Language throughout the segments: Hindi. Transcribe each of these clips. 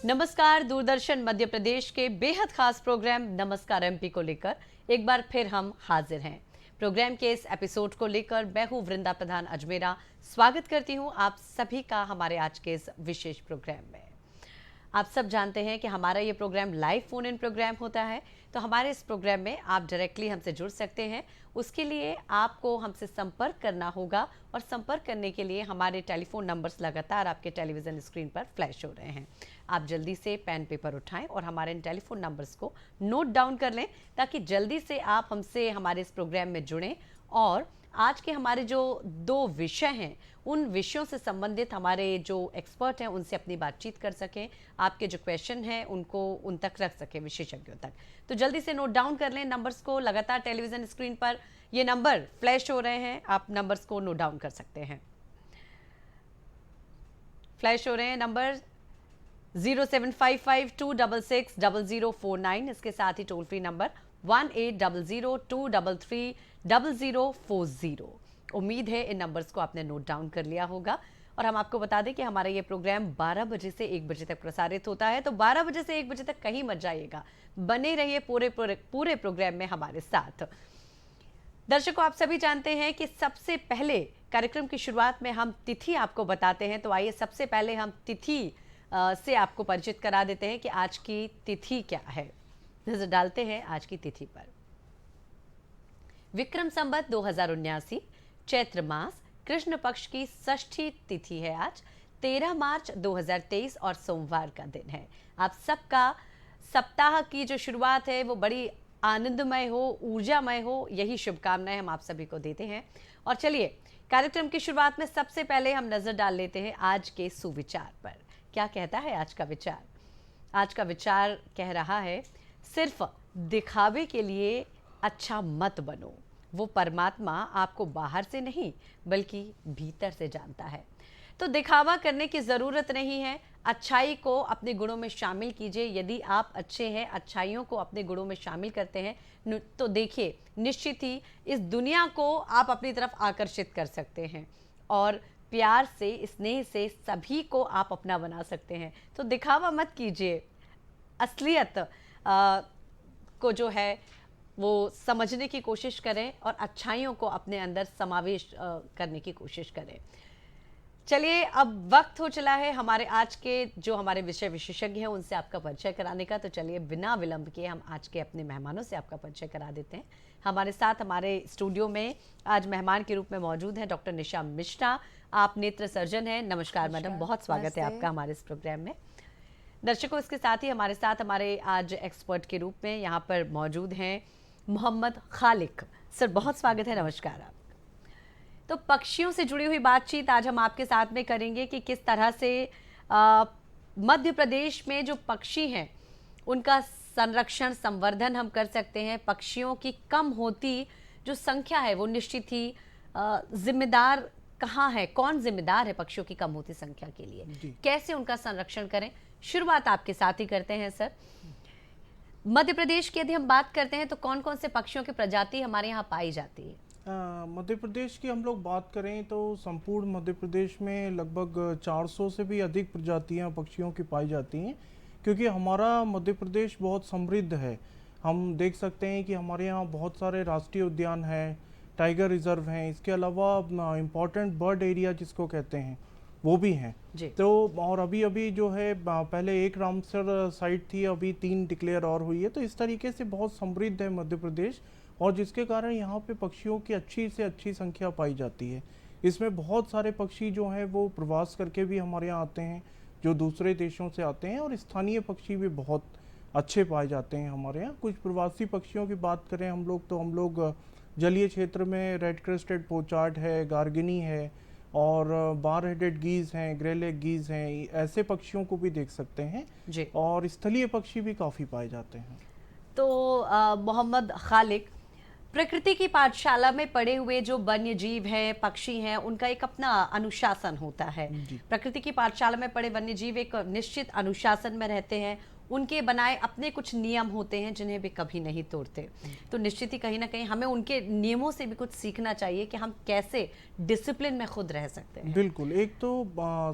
नमस्कार। दूरदर्शन मध्य प्रदेश के बेहद खास प्रोग्राम नमस्कार एमपी को लेकर एक बार फिर हम हाजिर हैं। प्रोग्राम के इस एपिसोड को लेकर मैं हूं वृंदा प्रधान अजमेरा। स्वागत करती हूं आप सभी का हमारे आज के इस विशेष प्रोग्राम में। आप सब जानते हैं कि हमारा ये programme live phone in programme होता है, तो हमारे इस प्रोग्राम में आप डायरेक्टली हमसे जुड़ सकते हैं। उसके लिए आपको हमसे संपर्क करना होगा और संपर्क करने के लिए हमारे टेलीफोन नंबर्स लगातार आपके टेलीविज़न स्क्रीन पर फ्लैश हो रहे हैं। आप जल्दी से पेन पेपर उठाएं और हमारे इन टेलीफोन नंबर्स को नोट डाउन कर लें ताकि जल्दी से आप हमसे हमारे इस प्रोग्राम में जुड़ें और आज के हमारे जो दो विषय हैं उन विषयों से संबंधित हमारे जो एक्सपर्ट हैं उनसे अपनी बातचीत कर सकें। आपके जो क्वेश्चन हैं उनको उन तक रख सकें, विशेषज्ञों तक। तो जल्दी से नोट डाउन कर लें नंबर्स को। लगातार टेलीविज़न स्क्रीन पर ये नंबर फ्लैश हो रहे हैं, आप नंबर्स को नोट डाउन कर सकते हैं। फ्लैश हो रहे हैं नंबर 0755266049, इसके साथ ही टोल फ्री नंबर 1800233040। उम्मीद है इन नंबर्स को आपने नोट डाउन कर लिया होगा। और हम आपको बता दें कि हमारा ये प्रोग्राम 12 बजे से 1 बजे तक प्रसारित होता है, तो 12 बजे से 1 बजे तक कहीं मत जाइएगा, बने रहिए पूरे प्रोग्राम में हमारे साथ। दर्शकों, आप सभी जानते हैं कि सबसे पहले कार्यक्रम की शुरुआत में हम तिथि आपको बताते हैं, तो आइए सबसे पहले हम तिथि से आपको परिचित करा देते हैं कि आज की तिथि क्या है। नजर डालते हैं आज की तिथि पर। विक्रम संवत 2079 चैत्र मास कृष्ण पक्ष की षष्ठी तिथि है आज 13 मार्च 2023 और सोमवार का दिन है। आप सबका सप्ताह की जो शुरुआत है वो बड़ी आनंदमय हो, ऊर्जामय हो, यही शुभकामनाएं हम आप सभी को देते हैं। और चलिए कार्यक्रम की शुरुआत में सबसे पहले हम नजर डाल लेते हैं आज के सुविचार पर। क्या कहता है आज का विचार? आज का विचार कह रहा है, सिर्फ दिखावे के लिए अच्छा मत बनो। वो परमात्मा आपको बाहर से नहीं बल्कि भीतर से जानता है। तो दिखावा करने की ज़रूरत नहीं है। अच्छाई को अपने गुणों में शामिल कीजिए। यदि आप अच्छे हैं, अच्छाइयों को अपने गुणों में शामिल करते हैं, तो देखिए निश्चित ही इस दुनिया को आप अपनी तरफ आकर्षित कर सकते हैं और प्यार से, स्नेह से सभी को आप अपना बना सकते हैं। तो दिखावा मत कीजिए, असलियत को जो है वो समझने की कोशिश करें और अच्छाइयों को अपने अंदर समावेश करने की कोशिश करें। चलिए, अब वक्त हो चला है हमारे आज के जो हमारे विषय विशेषज्ञ हैं उनसे आपका परिचय कराने का। तो चलिए बिना विलंब किए हम आज के अपने मेहमानों से आपका परिचय करा देते हैं। हमारे साथ हमारे स्टूडियो में आज मेहमान के रूप में मौजूद हैं डॉक्टर निशा मिश्रा। आप नेत्र सर्जन हैं। नमस्कार मैडम, बहुत स्वागत है आपका हमारे इस प्रोग्राम में। दर्शकों, इसके साथ ही हमारे साथ हमारे आज एक्सपर्ट के रूप में यहाँ पर मौजूद हैं मोहम्मद खालिक सर। बहुत स्वागत है, नमस्कार आप। तो पक्षियों से जुड़ी हुई बातचीत आज हम आपके साथ में करेंगे कि किस तरह से मध्य प्रदेश में जो पक्षी हैं उनका संरक्षण, संवर्धन हम कर सकते हैं। पक्षियों की कम होती जो संख्या है वो निश्चित ही जिम्मेदार कहाँ है, कौन जिम्मेदार है पक्षियों की कम होती संख्या के लिए, कैसे उनका संरक्षण करें। शुरुआत आपके साथ ही करते हैं सर। मध्य प्रदेश की यदि हम बात करते हैं तो कौन कौन से पक्षियों की प्रजाति हमारे यहाँ पाई जाती है? मध्य प्रदेश की हम लोग बात करें तो संपूर्ण मध्य प्रदेश में लगभग 400 से भी अधिक प्रजातियां पक्षियों की पाई जाती हैं, क्योंकि हमारा मध्य प्रदेश बहुत समृद्ध है। हम देख सकते हैं कि हमारे यहाँ बहुत सारे राष्ट्रीय उद्यान हैं, टाइगर रिजर्व हैं, इसके अलावा इम्पॉर्टेंट बर्ड एरिया जिसको कहते हैं वो भी हैं। तो और अभी अभी जो है पहले एक रामसर साइट थी, अभी 3 डिक्लेयर और हुई है। तो इस तरीके से बहुत समृद्ध है मध्य प्रदेश, और जिसके कारण यहाँ पे पक्षियों की अच्छी से अच्छी संख्या पाई जाती है। इसमें बहुत सारे पक्षी जो हैं वो प्रवास करके भी हमारे यहाँ आते हैं, जो दूसरे देशों से आते हैं, और स्थानीय पक्षी भी बहुत अच्छे पाए जाते हैं हमारे यहाँ। कुछ प्रवासी पक्षियों की बात करें हम लोग तो हम लोग जलीय क्षेत्र में रेड क्रेस्टेड पोचार्ड है, गार्गिनी है, और बार हेडेड गीज हैं, ग्रे लेग गीज हैं, ऐसे पक्षियों को भी देख सकते हैं जी। और स्थलीय पक्षी भी काफ़ी पाए जाते हैं। तो मोहम्मद खालिक, प्रकृति की पाठशाला में पढ़े हुए जो वन्य जीव हैं, पक्षी हैं, उनका एक अपना अनुशासन होता है। प्रकृति की पाठशाला में पढ़े वन्य जीव एक निश्चित अनुशासन में रहते हैं, उनके बनाए अपने कुछ नियम होते हैं जिन्हें वे कभी नहीं तोड़ते। तो निश्चित ही कहीं ना कहीं हमें उनके नियमों से भी कुछ सीखना चाहिए कि हम कैसे डिसिप्लिन में खुद रह सकते हैं। बिल्कुल। एक तो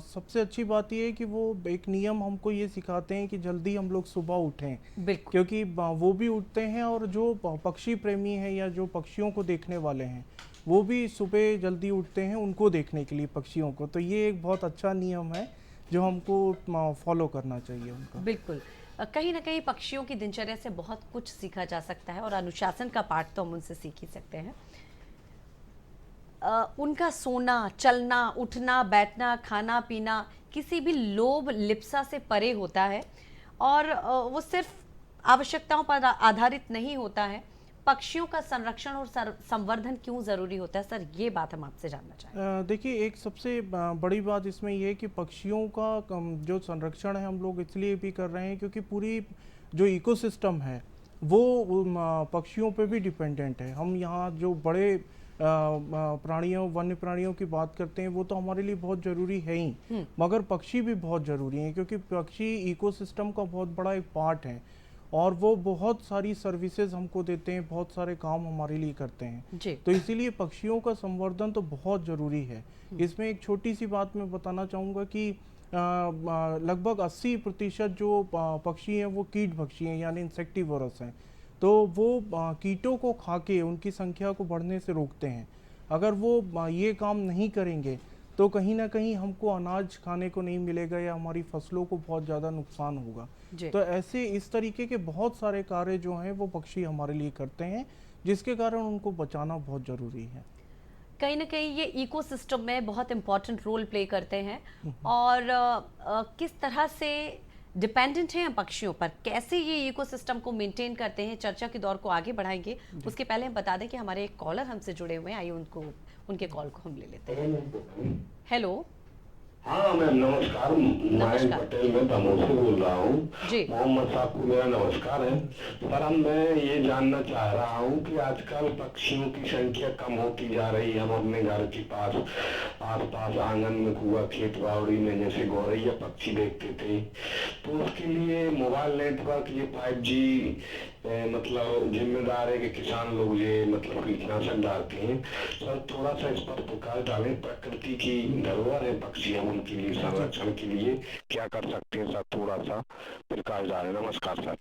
सबसे अच्छी बात ये है कि वो एक नियम हमको ये सिखाते हैं कि जल्दी हम लोग सुबह उठें, बिल्कुल। क्योंकि वो भी उठते हैं और जो पक्षी प्रेमी हैं या जो पक्षियों को देखने वाले हैं वो भी सुबह जल्दी उठते हैं उनको देखने के लिए, पक्षियों को। तो ये एक बहुत अच्छा नियम है जो हमको फॉलो करना चाहिए उनका। बिल्कुल। कहीं ना कहीं पक्षियों की दिनचर्या से बहुत कुछ सीखा जा सकता है और अनुशासन का पाठ तो हम उनसे सीख ही सकते हैं। उनका सोना, चलना, उठना, बैठना, खाना पीना किसी भी लोभ लिप्सा से परे होता है और वो सिर्फ आवश्यकताओं पर आधारित नहीं होता है। पक्षियों का संरक्षण और संवर्धन क्यों जरूरी होता है सर, ये बात हम आपसे जानना चाहेंगे। देखिए, एक सबसे बड़ी बात इसमें ये है कि पक्षियों का जो संरक्षण है हम लोग इसलिए भी कर रहे हैं क्योंकि पूरी जो इकोसिस्टम है वो पक्षियों पे भी डिपेंडेंट है। हम यहाँ जो बड़े प्राणियों, वन्य प्राणियों की बात करते हैं वो तो हमारे लिए बहुत ज़रूरी है ही, मगर पक्षी भी बहुत ज़रूरी हैं क्योंकि पक्षी इकोसिस्टम का बहुत बड़ा एक पार्ट है और वो बहुत सारी सर्विसेज हमको देते हैं, बहुत सारे काम हमारे लिए करते हैं जी। तो इसीलिए पक्षियों का संवर्धन तो बहुत ज़रूरी है। इसमें एक छोटी सी बात मैं बताना चाहूँगा कि लगभग 80% जो पक्षी हैं वो कीट भक्षी हैं, यानी इंसेक्टिवोरस हैं। तो वो कीटों को खा के उनकी संख्या को बढ़ने से रोकते हैं। अगर वो ये काम नहीं करेंगे तो कहीं ना कहीं हमको अनाज खाने को नहीं मिलेगा या हमारी फसलों को बहुत ज़्यादा नुकसान होगा। तो ऐसे इस तरीके के बहुत सारे कार्य जो हैं वो पक्षी हमारे लिए करते हैं, जिसके कारण उनको बचाना बहुत ज़रूरी है। कहीं ना कहीं ये इकोसिस्टम में बहुत इंपॉर्टेंट रोल प्ले करते हैं और किस तरह से डिपेंडेंट हैं हम पक्षियों पर, कैसे ये इकोसिस्टम को मेंटेन करते हैं, चर्चा के दौर को आगे बढ़ाएंगे। उसके पहले हम बता दें कि हमारे एक कॉलर हमसे जुड़े हुए हैं, आइए उनके कॉल को हम ले लेते हैं। हेलो। हाँ मैम, नमस्कार। मयंक पटेल मैं दमोह से बोल रहा हूँ। मोहम्मद साहब को मेरा नमस्कार है। सर, हम मैं ये जानना चाह रहा हूँ कि आजकल पक्षियों की संख्या कम होती जा रही है। हम अपने घर के पास आसपास आंगन में, कुआ, खेत बावड़ी में जैसे गौरैया पक्षी देखते थे, तो उसके लिए मोबाइल नेटवर्क ये 5G मतलब जिम्मेदार है कि किसान लोग ये मतलब कीटनाशक डालते हैं। सर, थोड़ा सा इस पर प्रकाश डालें। प्रकृति की धरोहर है पक्षी, हम उनके लिए संरक्षण के लिए क्या कर सकते हैं सर, थोड़ा सा प्रकाश डालें। नमस्कार सर।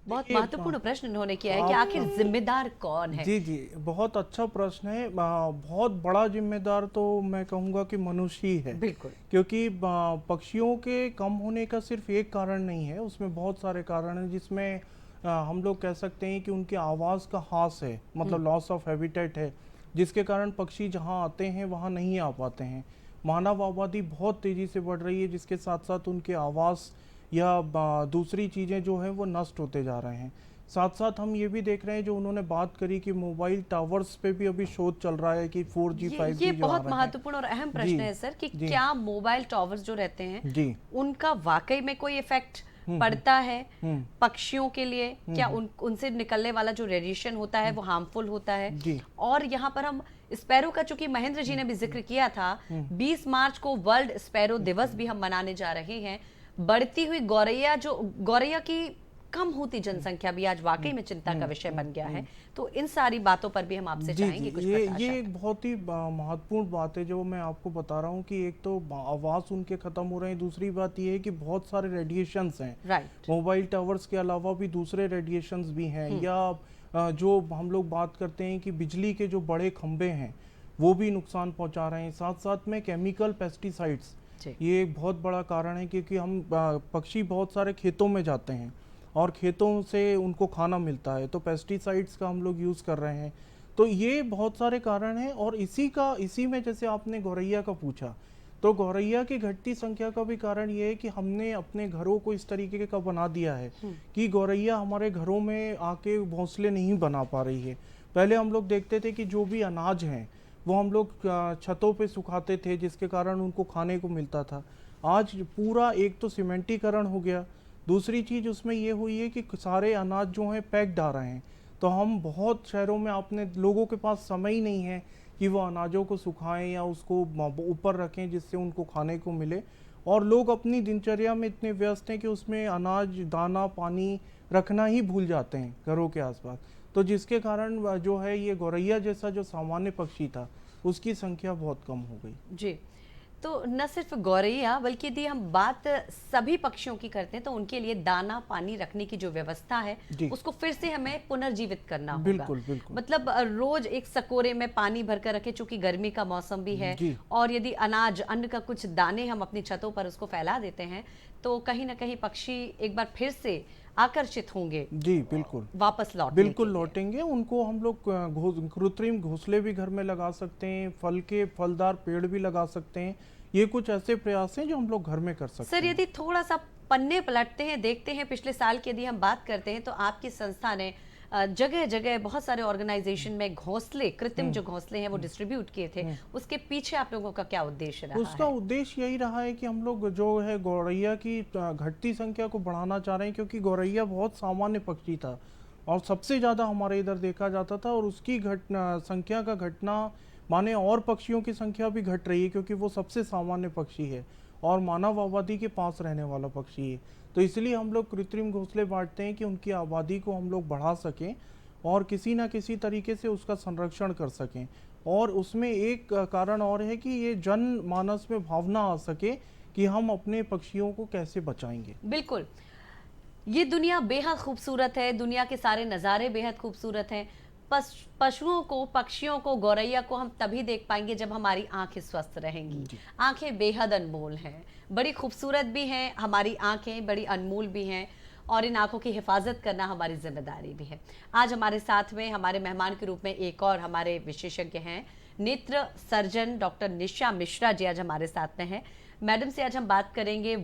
बहुत महत्वपूर्ण प्रश्न उन्होंने किया है कि आखिर जिम्मेदार कौन है। जी जी, बहुत अच्छा प्रश्न है। बहुत बड़ा जिम्मेदार तो मैं कहूँगा कि मनुष्य ही है। बिल्कुल। क्योंकि पक्षियों के कम होने का सिर्फ एक कारण नहीं है, उसमें बहुत सारे कारण हैं, जिसमें हम लोग कह सकते हैं कि उनके आवाज़ का ह्रास है, मतलब लॉस ऑफ हैबिटेट है, जिसके कारण पक्षी जहाँ आते हैं वहाँ नहीं आ पाते हैं। मानव आबादी बहुत तेज़ी से बढ़ रही है, जिसके साथ साथ उनके आवास या दूसरी चीज़ें जो हैं वो नष्ट होते जा रहे हैं। साथ साथ हम ये भी देख रहे हैं, जो उन्होंने बात करी कि मोबाइल टावर्स पे भी अभी शोध चल रहा है कि 4G 5G ये जो बहुत महत्वपूर्ण और अहम प्रश्न है सर कि क्या मोबाइल टावर्स जो रहते हैं उनका वाकई में कोई इफेक्ट पड़ता है पक्षियों के लिए? क्या उनसे निकलने वाला जो रेडिएशन होता है वो हार्मफुल होता है? और यहाँ पर हम स्पैरो का, चूंकि महेंद्र जी ने भी जिक्र किया था, 20 मार्च को वर्ल्ड स्पैरो दिवस भी हम मनाने जा रहे हैं। बढ़ती हुई गौरैया की कम होती जनसंख्या भी आज वाकई में चिंता का विषय बन गया है। तो इन सारी बातों पर भी हम आपसे चाहेंगे कुछ प्रकाश। ये एक बहुत ही महत्वपूर्ण बात है जो मैं आपको बता रहा हूँ कि एक तो आवाज़ उनके ख़त्म हो रहे हैं, दूसरी बात ये है कि बहुत सारे रेडिएशंस हैं। राइट। मोबाइल टावर्स के अलावा भी दूसरे रेडिएशंस भी हैं, या जो हम लोग बात करते हैं कि बिजली के जो बड़े खंभे हैं वो भी नुकसान पहुँचा रहे हैं। साथ साथ में केमिकल पेस्टिसाइड्स, ये एक बहुत बड़ा कारण है, क्योंकि हम पक्षी बहुत सारे खेतों में जाते हैं और खेतों से उनको खाना मिलता है, तो पेस्टिसाइड्स का हम लोग यूज़ कर रहे हैं। तो ये बहुत सारे कारण हैं। और इसी में जैसे आपने गौरैया का पूछा, तो गौरैया की घटती संख्या का भी कारण ये है कि हमने अपने घरों को इस तरीके का बना दिया है कि गौरैया हमारे घरों में आके घोंसले नहीं बना पा रही है। पहले हम लोग देखते थे कि जो भी अनाज हैं वो हम लोग छतों पे सुखाते थे, जिसके कारण उनको खाने को मिलता था। आज पूरा एक तो सीमेंटीकरण हो गया, दूसरी चीज़ उसमें ये हुई है कि सारे अनाज जो हैं पैक्ड आ रहे हैं। तो हम बहुत शहरों में अपने लोगों के पास समय ही नहीं है कि वो अनाजों को सुखाएं या उसको ऊपर रखें जिससे उनको खाने को मिले। और लोग अपनी दिनचर्या में इतने व्यस्त हैं कि उसमें अनाज, दाना, पानी रखना ही भूल जाते हैं घरों के आसपास। तो जिसके कारण जो है ये गौरैया जैसा जो सामान्य पक्षी था उसकी संख्या बहुत कम हो गई। जी, तो न सिर्फ गौरैया बल्कि यदि हम बात सभी पक्षियों की करते हैं तो उनके लिए दाना पानी रखने की जो व्यवस्था है उसको फिर से हमें पुनर्जीवित करना होगा। बिल्कुल बिल्कुल। मतलब रोज एक सकोरे में पानी भरकर रखें, चूंकि गर्मी का मौसम भी है, और यदि अनाज अन्न का कुछ दाने हम अपनी छतों पर उसको फैला देते हैं तो कहीं ना कहीं पक्षी एक बार फिर से आकर्षित होंगे। जी बिल्कुल, वापस बिल्कुल लौटेंगे। उनको हम लोग कृत्रिम घोंसले भी घर में लगा सकते हैं, फलदार पेड़ भी लगा सकते हैं। ये कुछ ऐसे प्रयास हैं जो हम लोग घर में कर सकते हैं। सर, यदि थोड़ा सा पन्ने पलटते हैं, देखते हैं पिछले साल की यदि हम बात करते हैं तो आपकी संस्था ने जगह जगह बहुत सारे ऑर्गेनाइजेशन में घोंसले, कृत्रिम जो घोंसले हैं वो डिस्ट्रीब्यूट किए थे। उसके पीछे आप लोगों का क्या उद्देश्य रहा? उसका उद्देश्य यही रहा है कि हम लोग जो है गौरैया की घटती संख्या को बढ़ाना चाह रहे हैं, क्योंकि गौरैया बहुत सामान्य पक्षी था और सबसे ज्यादा हमारे इधर देखा जाता था, और उसकी संख्या का घटना माने और पक्षियों की संख्या भी घट रही है, क्योंकि वो सबसे सामान्य पक्षी है और मानव आबादी के पास रहने वाला पक्षी है। तो इसलिए हम लोग कृत्रिम घोंसले बांटते हैं कि उनकी आबादी को हम लोग बढ़ा सकें और किसी ना किसी तरीके से उसका संरक्षण कर सकें। और उसमें एक कारण और है कि ये जनमानस में भावना आ सके कि हम अपने पक्षियों को कैसे बचाएंगे। बिल्कुल, ये दुनिया बेहद खूबसूरत है, दुनिया के सारे नज़ारे बेहद खूबसूरत हैं। पशुओं को, पक्षियों को, गौरैया को हम तभी देख पाएंगे जब हमारी आंखें स्वस्थ रहेंगी। आंखें बेहद अनमोल हैं, बड़ी खूबसूरत भी हैं, हमारी आंखें बड़ी अनमोल भी हैं और इन आंखों की हिफाजत करना हमारी जिम्मेदारी भी है। आज हमारे साथ में हमारे मेहमान के रूप में एक और हमारे विशेषज्ञ हैं, नेत्र सर्जन डॉक्टर निशा मिश्रा जी आज हमारे साथ में हैं। मैडम से आज हम बात करेंगे,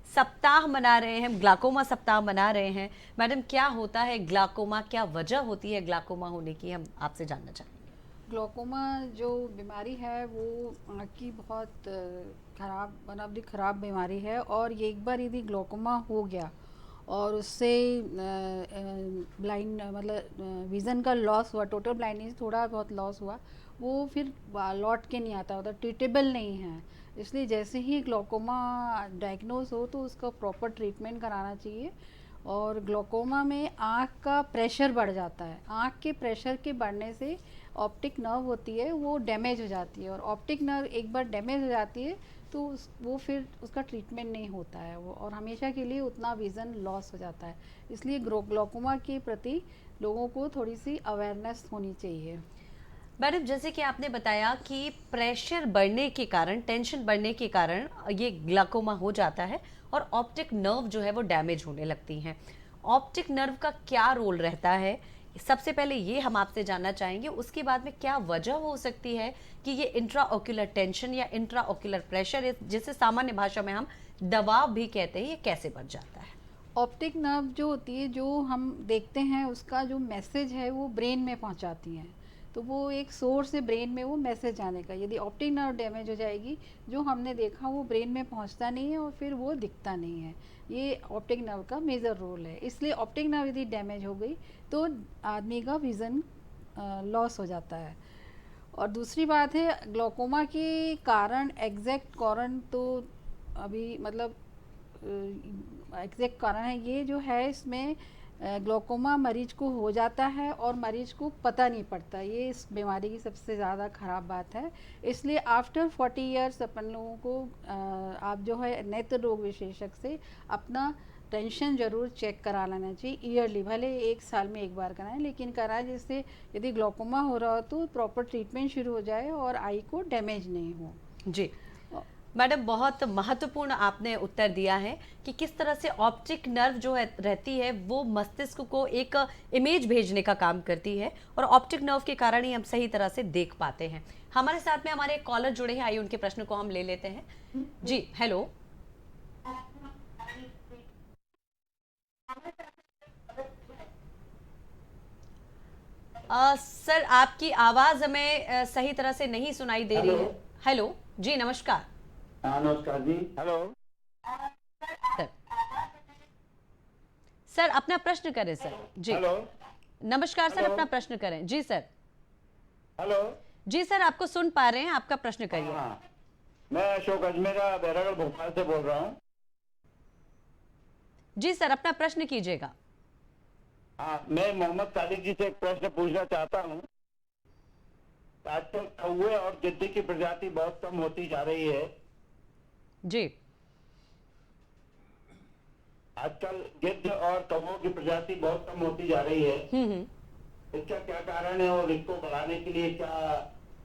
सप्ताह मना रहे हैं, ग्लाकोमा सप्ताह मना रहे हैं। मैडम, क्या होता है ग्लाकोमा, क्या वजह होती है ग्लाकोमा होने की, हम आपसे जानना चाहेंगे। ग्लाकोमा जो बीमारी है वो आँख की बहुत ख़राब बीमारी है, और ये एक बार यदि ग्लाकोमा हो गया और उससे ब्लाइंड मतलब विज़न का लॉस हुआ, टोटल ब्लाइंडनेस थोड़ा बहुत लॉस हुआ, वो फिर लौट के नहीं आता, मतलब ट्रीटेबल नहीं है। इसलिए जैसे ही ग्लाकोमा डायग्नोस हो तो उसका प्रॉपर ट्रीटमेंट कराना चाहिए। और ग्लाकोमा में आँख का प्रेशर बढ़ जाता है, आँख के प्रेशर के बढ़ने से ऑप्टिक नर्व होती है वो डैमेज हो जाती है, और ऑप्टिक नर्व एक बार डैमेज हो जाती है तो वो फिर उसका ट्रीटमेंट नहीं होता है वो, और हमेशा के लिए उतना विज़न लॉस हो जाता है। इसलिए ग्लाकोमा के प्रति लोगों को थोड़ी सी अवेयरनेस होनी चाहिए। मैडम, जैसे कि आपने बताया कि प्रेशर बढ़ने के कारण, टेंशन बढ़ने के कारण ये ग्लाकोमा हो जाता है और ऑप्टिक नर्व जो है वो डैमेज होने लगती हैं। ऑप्टिक नर्व का क्या रोल रहता है, सबसे पहले ये हम आपसे जानना चाहेंगे। उसके बाद में क्या वजह हो सकती है कि ये इंट्राओक्यूलर टेंशन या इंट्राओक्यूलर प्रेशर, जिसे सामान्य भाषा में हम दबाव भी कहते हैं, ये कैसे बढ़ जाता है? ऑप्टिक नर्व जो होती है, जो हम देखते हैं उसका जो मैसेज है वो ब्रेन में पहुंचाती हैं, तो वो एक सोर्स है ब्रेन में वो मैसेज आने का। यदि ऑप्टिक नर्व डैमेज हो जाएगी, जो हमने देखा वो ब्रेन में पहुंचता नहीं है और फिर वो दिखता नहीं है। ये ऑप्टिक नर्व का मेजर रोल है। इसलिए ऑप्टिक नर्व यदि डैमेज हो गई तो आदमी का विज़न लॉस हो जाता है। और दूसरी बात है, ग्लाकोमा के कारण एग्जैक्ट कारण तो अभी मतलब एग्जैक्ट कारण है ये जो है, इसमें ग्लाकोमा मरीज को हो जाता है और मरीज को पता नहीं पड़ता। ये इस बीमारी की सबसे ज़्यादा ख़राब बात है। इसलिए आफ्टर 40 इयर्स अपन लोगों को आप जो है नेत्र रोग विशेषज्ञ से अपना टेंशन ज़रूर चेक करा लेना चाहिए ईयरली, भले 1 साल में एक बार कराएं, लेकिन कराएं जिससे यदि ग्लाकोमा हो रहा हो तो प्रॉपर ट्रीटमेंट शुरू हो जाए और आई को डैमेज नहीं हो। जी मैडम, बहुत महत्वपूर्ण आपने उत्तर दिया है कि किस तरह से ऑप्टिक नर्व जो है रहती है वो मस्तिष्क को एक इमेज भेजने का काम करती है, और ऑप्टिक नर्व के कारण ही हम सही तरह से देख पाते हैं। हमारे साथ में हमारे एक कॉलर जुड़े हैं, आइए उनके प्रश्न को हम ले लेते हैं। जी हेलो। सर, आपकी आवाज हमें सही तरह से नहीं सुनाई दे रही है। हेलो जी, नमस्कार। नमस्कार जी। हेलो सर, अपना प्रश्न करें सर। जी हेलो। नमस्कार सर, अपना प्रश्न करें। जी सर। हेलो। जी सर, आपको सुन पा रहे हैं, आपका प्रश्न करिए। मैं अशोक अजमेरा बैरागढ़ भोपाल से बोल रहा हूँ। जी सर, अपना प्रश्न कीजिएगा। हाँ, मैं मोहम्मद सादिक जी से एक प्रश्न पूछना चाहता हूँ। आजकल कौवे और गिद्ध की प्रजाति बहुत कम होती जा रही है। जी। आजकल गिद्ध और कौवों की प्रजाति बहुत कम होती जा रही है। हम्म। इसका क्या कारण है और इसको बढ़ाने के लिए क्या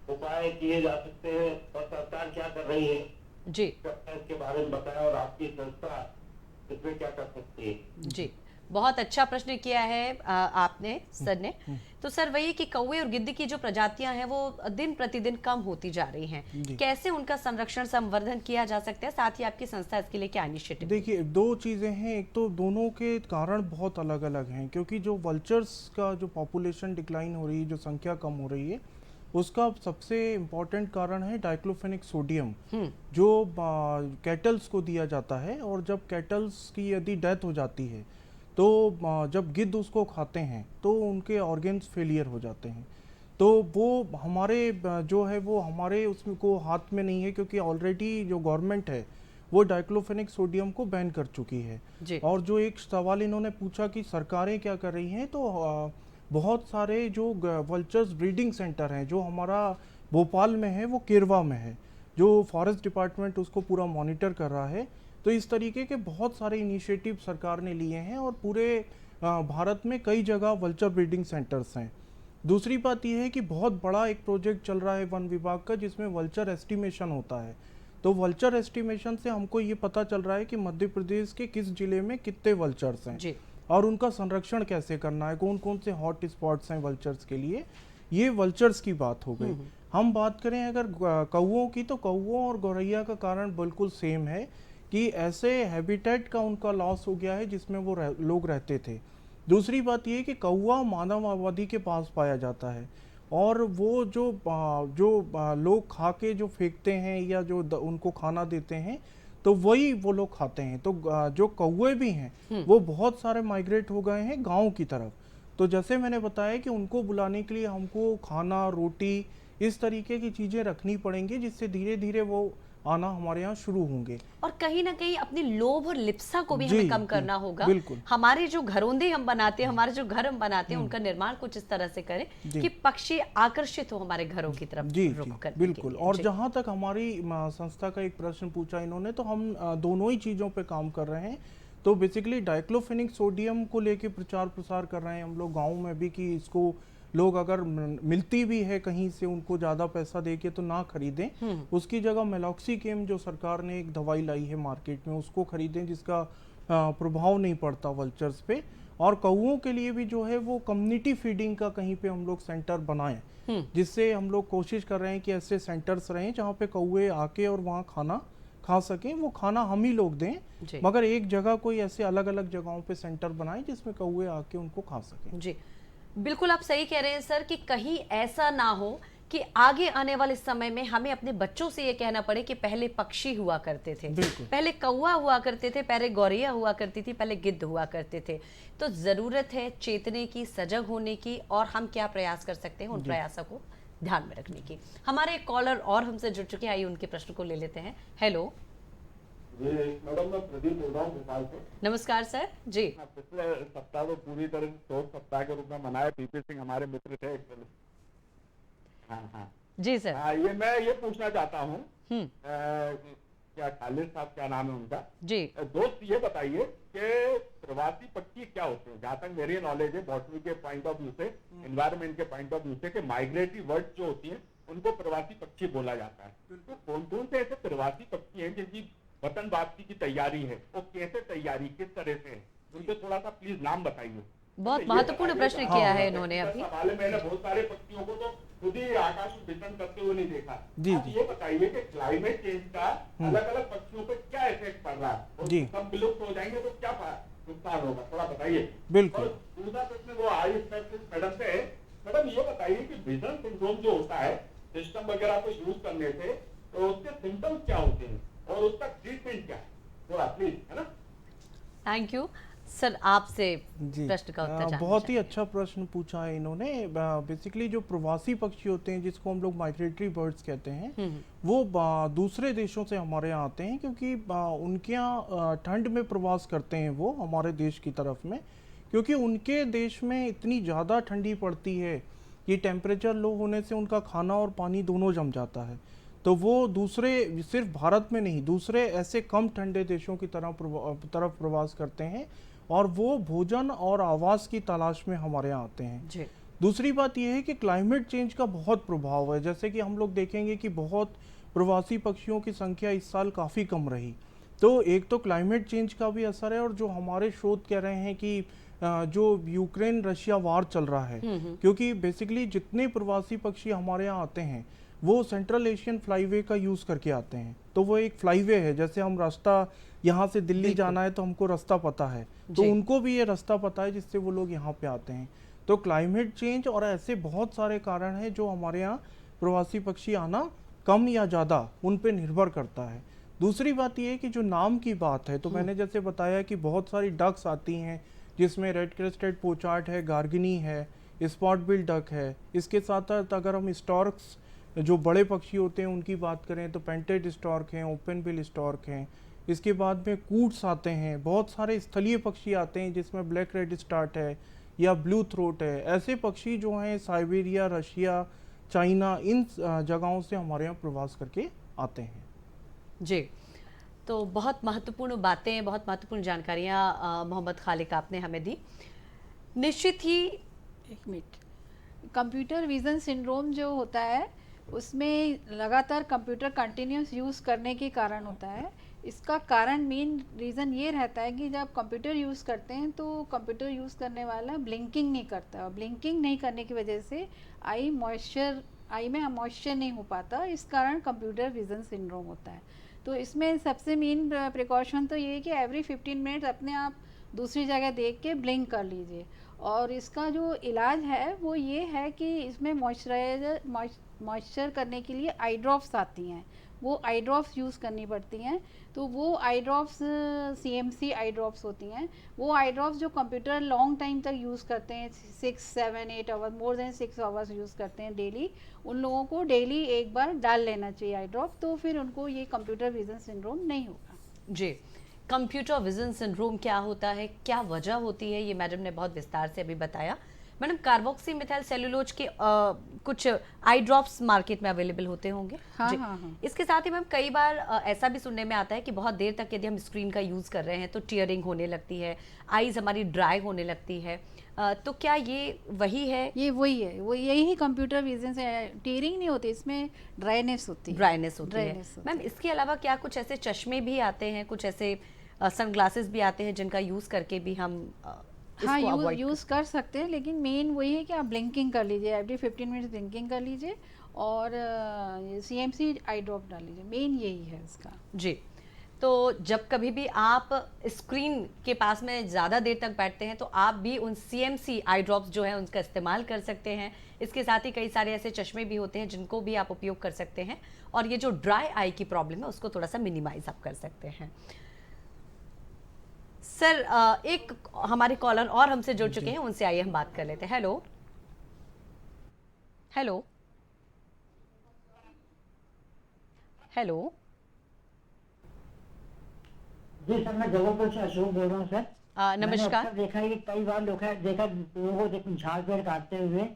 उपाय किए जा सकते हैं और सरकार क्या कर रही है? जी इसके बारे में बताएं और आपकी संस्था इसमें क्या कर सकती है? जी, बहुत अच्छा प्रश्न किया है आपने सर ने। तो सर वही कि कौवे और गिद्ध की जो प्रजातियां हैं वो दिन प्रतिदिन कम होती जा रही हैं, कैसे उनका संरक्षण संवर्धन किया जा सकता है, साथ ही आपकी संस्था इसके लिए क्या इनिशिएटिव? देखिए, दो चीज़ें हैं। एक तो दोनों के कारण बहुत अलग अलग हैं, क्योंकि जो वल्चर्स का जो पॉपुलेशन डिक्लाइन हो रही है, जो संख्या कम हो रही है, उसका सबसे इम्पॉर्टेंट कारण है डाइक्लोफेनिक सोडियम, जो कैटल्स को दिया जाता है। और जब कैटल्स की यदि डेथ हो जाती है तो जब गिद्ध उसको खाते हैं तो उनके ऑर्गन्स फेलियर हो जाते हैं। तो वो हमारे जो है वो हमारे उसमें को हाथ में नहीं है, क्योंकि ऑलरेडी जो गवर्नमेंट है वो डाइक्लोफेनिक सोडियम को बैन कर चुकी है। और जो एक सवाल इन्होंने पूछा कि सरकारें क्या कर रही हैं, तो बहुत सारे जो वल्चर्स ब्रीडिंग सेंटर हैं, जो हमारा भोपाल में है, वो केरवा में है, जो फॉरेस्ट डिपार्टमेंट उसको पूरा मॉनिटर कर रहा है। तो इस तरीके के बहुत सारे इनिशिएटिव सरकार ने लिए हैं और पूरे भारत में कई जगह वल्चर ब्रीडिंग सेंटर्स हैं। दूसरी बात यह है कि बहुत बड़ा एक प्रोजेक्ट चल रहा है वन विभाग का, जिसमें वल्चर एस्टिमेशन होता है। तो वल्चर एस्टिमेशन से हमको ये पता चल रहा है कि मध्य प्रदेश के किस जिले में कितने वल्चर्स हैं और उनका संरक्षण कैसे करना है, कौन कौन से हॉट स्पॉट्स हैं वल्चर्स के लिए। ये वल्चर्स की बात हो गई। हम बात करें अगर कौवों की, तो कौवों और गौरैया का कारण बिल्कुल सेम है कि ऐसे हैबिटेट का उनका लॉस हो गया है जिसमें वो लोग रहते थे। दूसरी बात ये कि कौवा मानव आबादी के पास पाया जाता है, और वो जो लोग खा के जो फेंकते हैं या जो उनको खाना देते हैं, तो वही वो लोग खाते हैं। तो जो कौवे भी हैं वो बहुत सारे माइग्रेट हो गए हैं गांव की तरफ। तो जैसे मैंने बताया कि उनको बुलाने के लिए हमको खाना, रोटी, इस तरीके की चीज़ें रखनी पड़ेंगी, जिससे धीरे धीरे वो आना हमारे यहाँ शुरू होंगे। और कहीं ना कहीं अपनी लोभ और लिप्सा को भी हमें कम करना होगा। बिल्कुल। हमारे जो घरोंदे हम बनाते हैं, हमारे जो घर हम बनाते हैं, उनका निर्माण कुछ इस तरह से करें कि पक्षी आकर्षित हो हमारे घरों की तरफ रुख करने के बिल्कुल। लिए। और जहाँ तक हमारी संस्था का एक प्रश्न पूछा इन्होंने, तो हम दोनों ही चीज़ों पे काम कर रहे हैं। तो बेसिकली डाइक्लोफेनिक सोडियम को लेके प्रचार प्रसार कर रहे हैं हम लोग गाँव में भी, कि इसको लोग अगर मिलती भी है कहीं से उनको ज़्यादा पैसा देके तो ना खरीदें, उसकी जगह मेलॉक्सीकेम जो सरकार ने एक दवाई लाई है मार्केट में, उसको खरीदें, जिसका प्रभाव नहीं पड़ता वल्चर्स पे। और कौवों के लिए भी जो है वो कम्युनिटी फीडिंग का कहीं पे हम लोग सेंटर बनाएं, जिससे हम लोग कोशिश कर रहे हैं कि ऐसे सेंटर्स रहें जहाँ पे कौवे आके और वहाँ खाना खा सकें। वो खाना हम ही लोग दें, मगर एक जगह कोई ऐसे अलग अलग जगहों पे सेंटर बनाएं जिसमें कौवे आके उनको खा सकें। जी बिल्कुल, आप सही कह रहे हैं सर कि कहीं ऐसा ना हो कि आगे आने वाले समय में हमें अपने बच्चों से ये कहना पड़े कि पहले पक्षी हुआ करते थे, पहले कौवा हुआ करते थे, पहले गौरैया हुआ करती थी, पहले गिद्ध हुआ करते थे। तो जरूरत है चेतने की, सजग होने की, और हम क्या प्रयास कर सकते हैं उन प्रयासों को ध्यान में रखने की। हमारे एक कॉलर और हमसे जुड़ चुके हैं, आइए उनके प्रश्न को ले लेते हैं। हेलो मैडम, मैं प्रदीप बोल रहा हूँ भोपाल से। नमस्कार सर जी। पिछले सप्ताह तो पूरी तरह से शोक सप्ताह के रूप में मनाया। पीपी सिंह हमारे मित्र थे एक्चुअली। हाँ जी सर। ये मैं ये पूछना चाहता हूँ, क्या खालिद साहब क्या नाम है उनका जी, दोस्त, ये बताइए कि प्रवासी पक्षी क्या होते हैं? जहाँ तक मेरी नॉलेज है बॉटनी के पॉइंट ऑफ व्यू से, एनवायरमेंट के पॉइंट ऑफ व्यू से, कि माइग्रेटरी बर्ड्स जो होती हैं उनको प्रवासी पक्षी बोला जाता है। तो कौन कौन से ऐसे प्रवासी पक्षी हैं जिनकी वतन वापसी की तैयारी है, वो कैसे तैयारी, किस तरह से है, उनके थोड़ा सा प्लीज नाम बताइए। बहुत महत्वपूर्ण प्रश्न किया है इन्होंने अभी। मैंने बहुत सारे पक्षियों को तो खुद ही आकाश में विचरण करते हुए नहीं देखा। जी ये बताइए कि क्लाइमेट चेंज का अलग अलग पक्षियों पे क्या इफेक्ट पड़ रहा है, जी, सब विलुप्त हो जाएंगे तो क्या नुकसान होगा, थोड़ा बताइए। बिल्कुल। दूसरा प्रश्न वो आई मैडम से, मैडम ये बताइए कि विजन सिंड्रोम जो होता है, सिस्टम वगैरह को यूज करने से, तो उसके सिम्टम्स क्या होते हैं और उसका ट्रीटमेंट क्या है, थोड़ा प्लीज, है ना। Thank you. सर आपसे जी प्रश्न का उत्तर जानना बहुत ही चाहेंगे। अच्छा प्रश्न पूछा है इन्होंने। बेसिकली जो प्रवासी पक्षी होते हैं जिसको हम लोग माइग्रेटरी बर्ड्स कहते हैं, वो दूसरे देशों से हमारे यहाँ आते हैं, क्योंकि उनके यहाँ ठंड में प्रवास करते हैं वो हमारे देश की तरफ में, क्योंकि उनके देश में इतनी ज़्यादा ठंडी पड़ती है कि टेम्परेचर लो होने से उनका खाना और पानी दोनों जम जाता है। तो वो दूसरे, सिर्फ भारत में नहीं, दूसरे ऐसे कम ठंडे देशों की तरफ प्रवास करते हैं और वो भोजन और आवास की तलाश में हमारे यहाँ आते हैं। जी दूसरी बात यह है कि क्लाइमेट चेंज का बहुत प्रभाव है। जैसे कि हम लोग देखेंगे कि बहुत प्रवासी पक्षियों की संख्या इस साल काफ़ी कम रही। तो एक तो क्लाइमेट चेंज का भी असर है, और जो हमारे शोध कह रहे हैं कि जो यूक्रेन रशिया वार चल रहा है, क्योंकि बेसिकली जितने प्रवासी पक्षी हमारे यहाँ आते हैं वो सेंट्रल एशियन फ्लाईवे का यूज़ करके आते हैं। तो वो एक फ्लाईवे है, जैसे हम रास्ता यहाँ से दिल्ली जाना है तो हमको रास्ता पता है, तो उनको भी ये रास्ता पता है जिससे वो लोग यहाँ पे आते हैं। तो क्लाइमेट चेंज और ऐसे बहुत सारे कारण हैं जो हमारे यहाँ प्रवासी पक्षी आना कम या ज़्यादा उन पे निर्भर करता है। दूसरी बात ये है कि जो नाम की बात है, तो मैंने जैसे बताया कि बहुत सारी डक्स आती हैं, जिसमें रेड क्रेस्टेड पोचार्ट है, गार्गिनी है, स्पॉट बिल डक है। इसके साथ साथ अगर हम स्टॉर्क्स, जो बड़े पक्षी होते हैं, उनकी बात करें तो पेंटेड स्टॉर्क हैं, ओपन बिल स्टॉर्क हैं। इसके बाद में कूट्स आते हैं, बहुत सारे स्थलीय पक्षी आते हैं जिसमें ब्लैक रेड स्टार्ट है या ब्लू थ्रोट है। ऐसे पक्षी जो हैं साइबेरिया, रशिया, चाइना, इन जगहों से हमारे यहाँ प्रवास करके आते हैं। जी, तो बहुत महत्वपूर्ण बातें, बहुत महत्वपूर्ण जानकारियाँ मोहम्मद खालिक आपने हमें दी। निश्चित ही एक मिनट, कंप्यूटर विजन सिंड्रोम जो होता है उसमें लगातार कंप्यूटर कंटिन्यूस यूज़ करने के कारण होता है। इसका कारण, मेन रीज़न ये रहता है कि जब कंप्यूटर यूज़ करते हैं तो कंप्यूटर यूज़ करने वाला ब्लिंकिंग नहीं करता, और ब्लिंकिंग नहीं करने की वजह से आई में मॉइस्चर नहीं हो पाता, इस कारण कंप्यूटर विजन सिंड्रोम होता है। तो इसमें सबसे मेन प्रिकॉशन तो ये है कि एवरी 15 मिनट अपने आप दूसरी जगह देख के ब्लिंक कर लीजिए। और इसका जो इलाज है वो ये है कि इसमें मॉइस्चर करने के लिए आई ड्रॉप्स आती हैं, वो आई ड्रॉप्स यूज़ करनी पड़ती हैं। तो वो eye drops CMC eye drops होती हैं। वो आई ड्रॉप्स जो कंप्यूटर लॉन्ग टाइम तक यूज़ करते हैं, 6, 7, 8 hours, more than 6 hours use करते हैं डेली, उन लोगों को डेली एक बार डाल लेना चाहिए आई ड्रॉप, तो फिर उनको ये कंप्यूटर विजन सिंड्रोम नहीं होगा। जी, कंप्यूटर विजन सिंड्रोम क्या होता है, क्या वजह होती है, ये मैडम ने बहुत विस्तार से अभी बताया। मैडम, कार्बोक्सीमेथाइल सेलुलोज के कुछ आई ड्रॉप्स मार्केट में अवेलेबल होते होंगे। हाँ, जी। हाँ, हाँ। इसके साथ ही मैम कई बार ऐसा भी सुनने में आता है कि बहुत देर तक यदि हम स्क्रीन का यूज़ कर रहे हैं तो टीयरिंग होने लगती है, आईज हमारी ड्राई होने लगती है। तो क्या ये वही है? ये वही है, वो यही कंप्यूटर विजन से, टीयरिंग नहीं होती, इसमें ड्राइनेस होती है। ड्राइनेस होती है। ड्राइनेस होती मैम, इसके अलावा क्या कुछ ऐसे चश्मे भी आते हैं, कुछ ऐसे सनग्लासेस भी आते हैं जिनका यूज़ करके भी हम हाँ, इसको avoid यूज़ कर सकते हैं, लेकिन मेन वही है कि आप ब्लिंकिंग कर लीजिए, एवरी 15 मिनट्स ब्लिंकिंग कर लीजिए, और CMC आई ड्रॉप डाल लीजिए, मेन यही है इसका। जी, तो जब कभी भी आप स्क्रीन के पास में ज़्यादा देर तक बैठते हैं तो आप भी उन CMC आई ड्रॉप्स जो हैं उनका इस्तेमाल कर सकते हैं। इसके साथ ही कई सारे ऐसे चश्मे भी होते हैं जिनको भी आप उपयोग कर सकते हैं, और ये जो ड्राई आई की प्रॉब्लम है उसको थोड़ा सा मिनिमाइज आप कर सकते हैं। सर, एक हमारे कॉलर और हमसे जुड़ चुके हैं, उनसे आइए हम बात कर लेते हैं। हेलो हेलो हेलो जी सर, मैं जबलपुर से अशोक बोल रहा हूँ सर। मैंने नमस्कार। अक्सर देखा है कि कई बार देखा लोगों को झाड़ पेड़ काटते हुए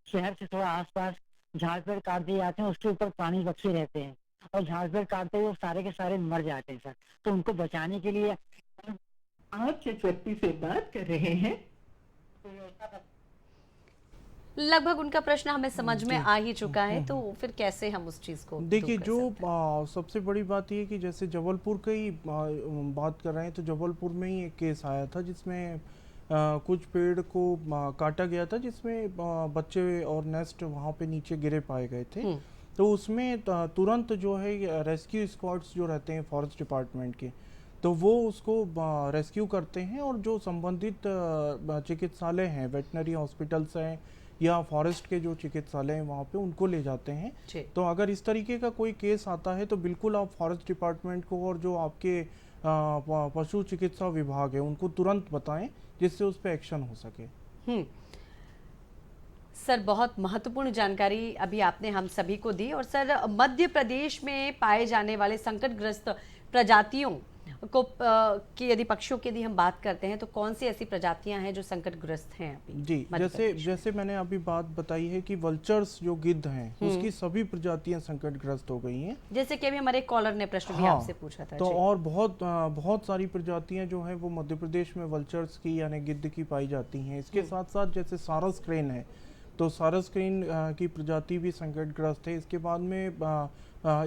शहर से थोड़ा आसपास झाड़ पेड़ काट दिए जाते हैं, उसके ऊपर पानी पक्षी रहते हैं, और झाड़ पेड़ काटते हुए सारे के सारे मर जाते हैं सर। तो उनको बचाने के लिए आप जिस व्यक्ति से बात कर रहे हैं, लगभग उनका प्रश्न हमें समझ में आ ही चुका है, तो फिर कैसे हम उस चीज को देखिए, दूर कर जो सकते हैं? सबसे बड़ी बात ये है कि जैसे जबलपुर का ही बात कर रहे हैं, तो जबलपुर में ही एक केस आया था जिसमें कुछ पेड़ को काटा गया था, जिसमें बच्चे और नेस्ट वहाँ पे नीचे गिरे पाए गए थे। तो उसमें तुरंत जो है रेस्क्यू स्क्वाड्स जो रहते हैं फॉरेस्ट डिपार्टमेंट के, तो वो उसको रेस्क्यू करते हैं, और जो संबंधित चिकित्सालय हैं, वेटनरी हॉस्पिटल्स हैं या फॉरेस्ट के जो चिकित्सालय हैं वहाँ पे उनको ले जाते हैं। तो अगर इस तरीके का कोई केस आता है तो बिल्कुल आप फॉरेस्ट डिपार्टमेंट को और जो आपके पशु चिकित्सा विभाग है उनको तुरंत बताएं, जिससे उस पर एक्शन हो सके। सर, बहुत महत्वपूर्ण जानकारी अभी आपने हम सभी को दी। और सर, मध्य प्रदेश में पाए जाने वाले संकटग्रस्त प्रजातियों को की यदि पक्षियों की यदि हम बात करते हैं तो कौन सी ऐसी प्रजातियां हैं जो संकटग्रस्त हैं अभी? जी, जैसे मैंने अभी बात बताई है कि वल्चर्स जो गिद्ध हैं उसकी सभी प्रजातियां संकटग्रस्त हो गई हैं। जैसे कि अभी हमारे कॉलर ने प्रश्न भी आपसे पूछा था। तो और बहुत सारी प्रजातियां जो हैं वो मध्य प्रदेश में वल्चर्स की यानी गिद्ध की पाई जाती हैं। इसके साथ साथ जैसे सारस क्रेन है, तो सारस क्रेन की प्रजाति भी संकटग्रस्त है। इसके बाद में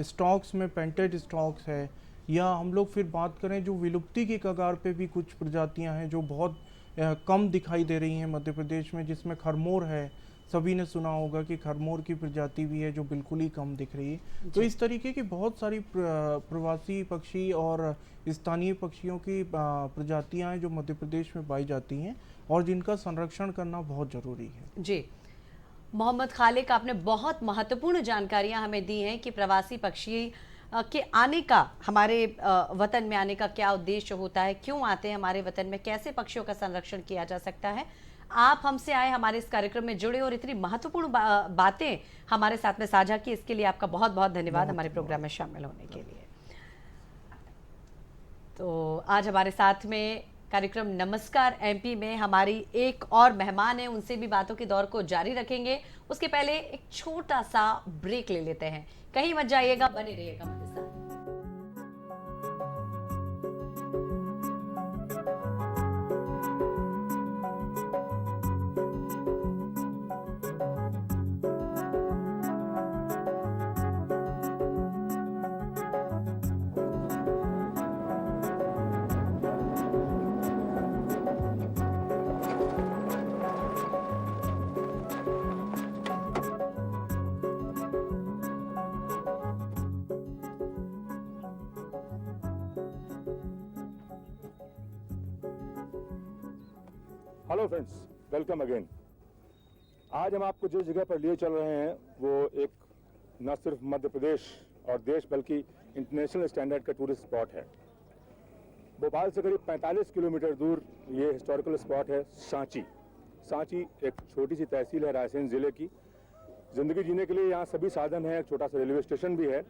स्टॉक्स में पेंटेड स्टॉक्स है, या हम लोग फिर बात करें जो विलुप्ति की कगार पे भी कुछ प्रजातियां हैं जो बहुत कम दिखाई दे रही हैं मध्य प्रदेश में, जिसमें खरमोर है। सभी ने सुना होगा कि खरमोर की प्रजाति भी है जो बिल्कुल ही कम दिख रही है। तो इस तरीके की बहुत सारी प्रवासी पक्षी और स्थानीय पक्षियों की प्रजातियां हैं जो मध्य प्रदेश में पाई जाती हैं और जिनका संरक्षण करना बहुत ज़रूरी है। जी, मोहम्मद खालिक, आपने बहुत महत्वपूर्ण जानकारियां हमें दी हैं कि प्रवासी पक्षी के आने का, हमारे वतन में आने का क्या उद्देश्य होता है, क्यों आते हैं हमारे वतन में, कैसे पक्षियों का संरक्षण किया जा सकता है। आप हमसे आए, हमारे इस कार्यक्रम में जुड़े और इतनी महत्वपूर्ण बातें हमारे साथ में साझा की, इसके लिए आपका बहुत बहुत धन्यवाद हमारे प्रोग्राम में शामिल होने के लिए। तो आज हमारे साथ में कार्यक्रम नमस्कार एमपी में हमारी एक और मेहमान है, उनसे भी बातों के दौर को जारी रखेंगे। उसके पहले एक छोटा सा ब्रेक ले लेते हैं। कहीं मत जाइएगा, बने रहिएगा हमारे साथ। Hello friends, welcome again. आज हम आपको जिस जगह पर लिए चल रहे हैं वो एक न सिर्फ मध्य प्रदेश और देश बल्कि इंटरनेशनल स्टैंडर्ड का टूरिस्ट स्पॉट है। भोपाल से करीब 45 किलोमीटर दूर ये हिस्टोरिकल स्पॉट है सांची। सांची एक छोटी सी तहसील है रायसेन ज़िले की। ज़िंदगी जीने के लिए यहाँ सभी साधन हैं, एक छोटा सा रेलवे स्टेशन भी है।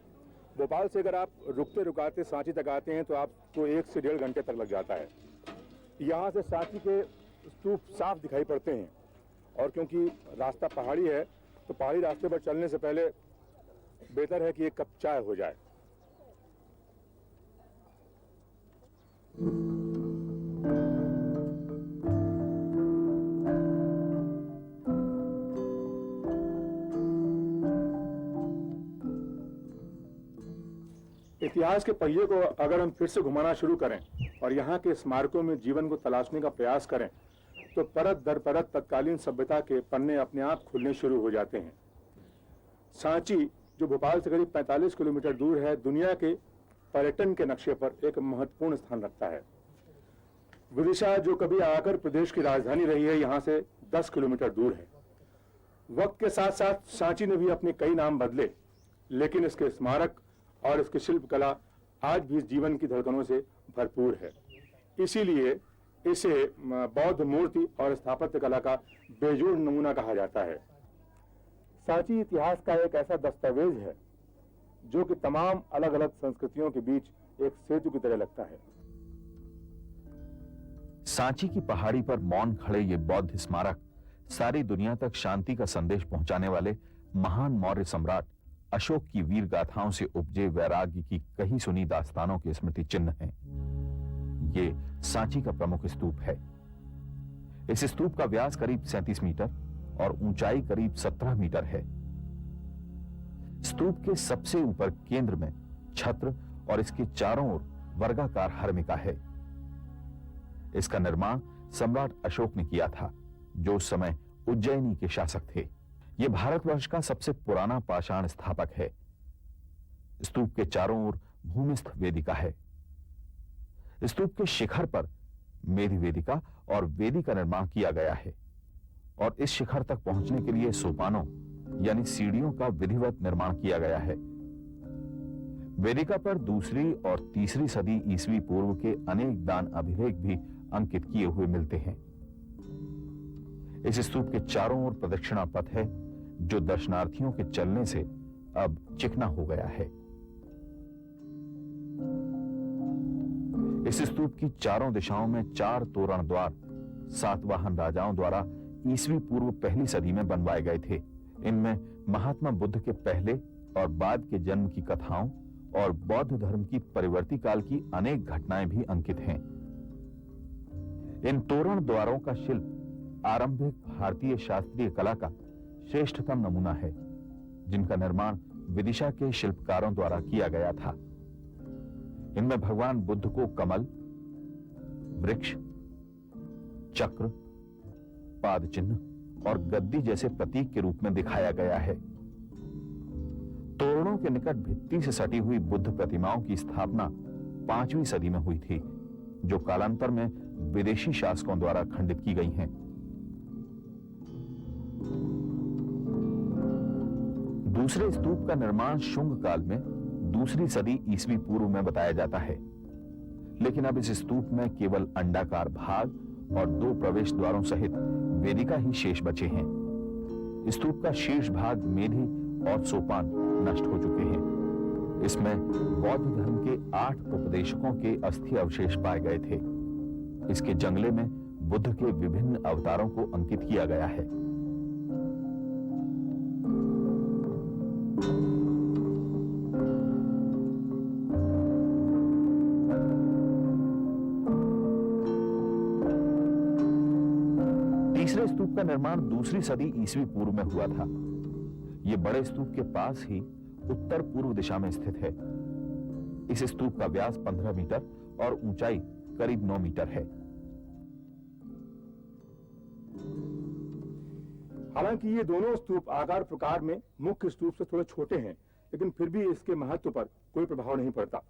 भोपाल से अगर आप रुकते रुकाते सांची तक आते हैं तो आपको 1 से 1.5 घंटे तक लग जाता है। यहाँ से सांची के स्तूप साफ दिखाई पड़ते हैं, और क्योंकि रास्ता पहाड़ी है तो पहाड़ी रास्ते पर चलने से पहले बेहतर है कि एक कप चाय हो जाए। इतिहास के पहिए को अगर हम फिर से घुमाना शुरू करें और यहाँ के स्मारकों में जीवन को तलाशने का प्रयास करें तो परत दर परत तत्कालीन सभ्यता के पन्ने अपने आप खुलने शुरू हो जाते हैं। सांची, जो भोपाल से करीब 45 किलोमीटर दूर है, दुनिया के पर्यटन के नक्शे पर एक महत्वपूर्ण स्थान रखता है। विदिशा, जो कभी आकर प्रदेश की राजधानी रही है, यहाँ से 10 किलोमीटर दूर है। वक्त के साथ साथ सांची ने भी अपने कई नाम बदले, लेकिन इसके स्मारक और इसकी शिल्पकला आज भी जीवन की धड़कनों से भरपूर है। इसीलिए इसे बौद्ध मूर्ति और स्थापत्य कला का बेजोड़ नमूना कहा जाता है। सांची इतिहास का एक ऐसा दस्तावेज है जो कि तमाम अलग अलग संस्कृतियों के बीच एक सेतु की तरह लगता है। सांची की पहाड़ी पर मौन खड़े ये बौद्ध स्मारक सारी दुनिया तक शांति का संदेश पहुंचाने वाले महान मौर्य सम्राट अशोक की वीर गाथाओं से उपजे वैराग्य की कही सुनी दास्तानों के स्मृति चिन्ह हैं। ये सांची का प्रमुख स्तूप है। इस स्तूप का व्यास करीब 37 मीटर और ऊंचाई करीब 17 मीटर है। स्तूप के सबसे ऊपर केंद्र में छत्र और इसके चारों ओर वर्गाकार हर्मिका है। इसका निर्माण सम्राट अशोक ने किया था, जो उस समय उज्जैनी के शासक थे। यह भारतवर्ष का सबसे पुराना पाषाण स्थापक है। स्तूप के चारों ओर भूमिस्थ वेदिका है। स्तूप के शिखर पर मेधि वेदिका और वेदी का निर्माण किया गया है और इस शिखर तक पहुंचने के लिए सोपानों यानी सीढ़ियों का विधिवत निर्माण किया गया है। वेदिका पर दूसरी और तीसरी सदी ईसवी पूर्व के अनेक दान अभिलेख भी अंकित किए हुए मिलते हैं। इस स्तूप के चारों ओर प्रदक्षिणा पथ है जो दर्शनार्थियों के चलने से अब चिकना हो गया है। इस स्तूप की चारों दिशाओं में 4 तोरण द्वार सातवाहन राजाओं द्वारा ईसवी पूर्व पहली सदी में बनवाए गए थे। इनमें महात्मा बुद्ध के पहले और बाद के जन्म की कथाओं और बौद्ध धर्म की परिवर्ती काल की अनेक घटनाएं भी अंकित हैं। इन तोरण द्वारों का शिल्प आरंभिक भारतीय शास्त्रीय कला का श्रेष्ठतम नमूना है, जिनका निर्माण विदिशा के शिल्पकारों द्वारा किया गया था। इनमें भगवान बुद्ध को कमल, वृक्ष, चक्र, पाद चिन्ह और गद्दी जैसे प्रतीक के रूप में दिखाया गया है। तोरणों के निकट भित्ति से सटी हुई बुद्ध प्रतिमाओं की स्थापना 5वीं सदी में हुई थी, जो कालांतर में विदेशी शासकों द्वारा खंडित की गई हैं। दूसरे स्तूप का निर्माण शुंग काल में दूसरी सदी ईसवी पूर्व में बताया जाता है, लेकिन अब इस स्तूप में केवल अंडाकार भाग और 2 प्रवेश द्वारों सहित वेदिका ही शेष बचे हैं। स्तूप का शीर्ष भाग मेढी और सोपान नष्ट हो चुके हैं। इसमें बौद्ध धर्म के 8 उपदेशकों के अस्थि अवशेष पाए गए थे। इसके जंगले में बुद्ध के विभिन्न अवतारों को अंकित किया गया है। तीसरे स्तूप का निर्माण दूसरी सदी ईसवी पूर्व में हुआ था। यह बड़े स्तूप के पास ही उत्तर पूर्व दिशा में स्थित है। इस स्तूप का व्यास 15 मीटर और ऊंचाई करीब 9 मीटर है। हालांकि ये दोनों स्तूप आकार प्रकार में मुख्य स्तूप से थोड़े छोटे हैं, लेकिन फिर भी इसके महत्व पर कोई प्रभाव नहीं पड़ता।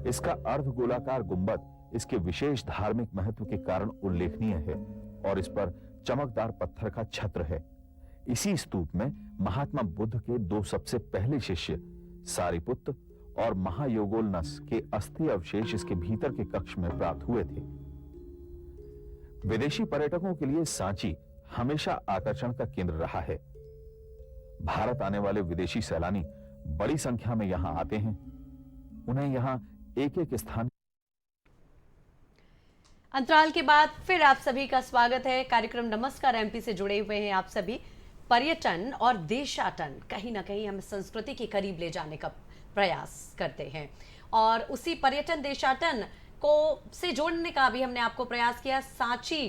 इसका अर्ध गोलाकार गुंबद इसके विशेष धार्मिक महत्व के कारण उल्लेखनीय है और इस पर चमकदार पत्थर का छत्र है। इसी स्तूप में महात्मा बुद्ध के 2 सबसे पहले शिष्य सारिपुत्र और महायोगोलनस के अस्थि अवशेष इसके भीतर के कक्ष में प्राप्त हुए थे। विदेशी पर्यटकों के लिए सांची हमेशा आकर्षण का केंद्र रहा है। भारत आने वाले विदेशी सैलानी बड़ी संख्या में यहां आते हैं। उन्हें यहां एक-एक स्थान। अंतराल के बाद फिर आप सभी का स्वागत है। कार्यक्रम नमस्कार एमपी से जुड़े हुए हैं आप सभी। पर्यटन और देशाटन कहीं ना कहीं हम संस्कृति के करीब ले जाने का प्रयास करते हैं और उसी पर्यटन देशाटन को से जोड़ने का भी हमने आपको प्रयास किया। सांची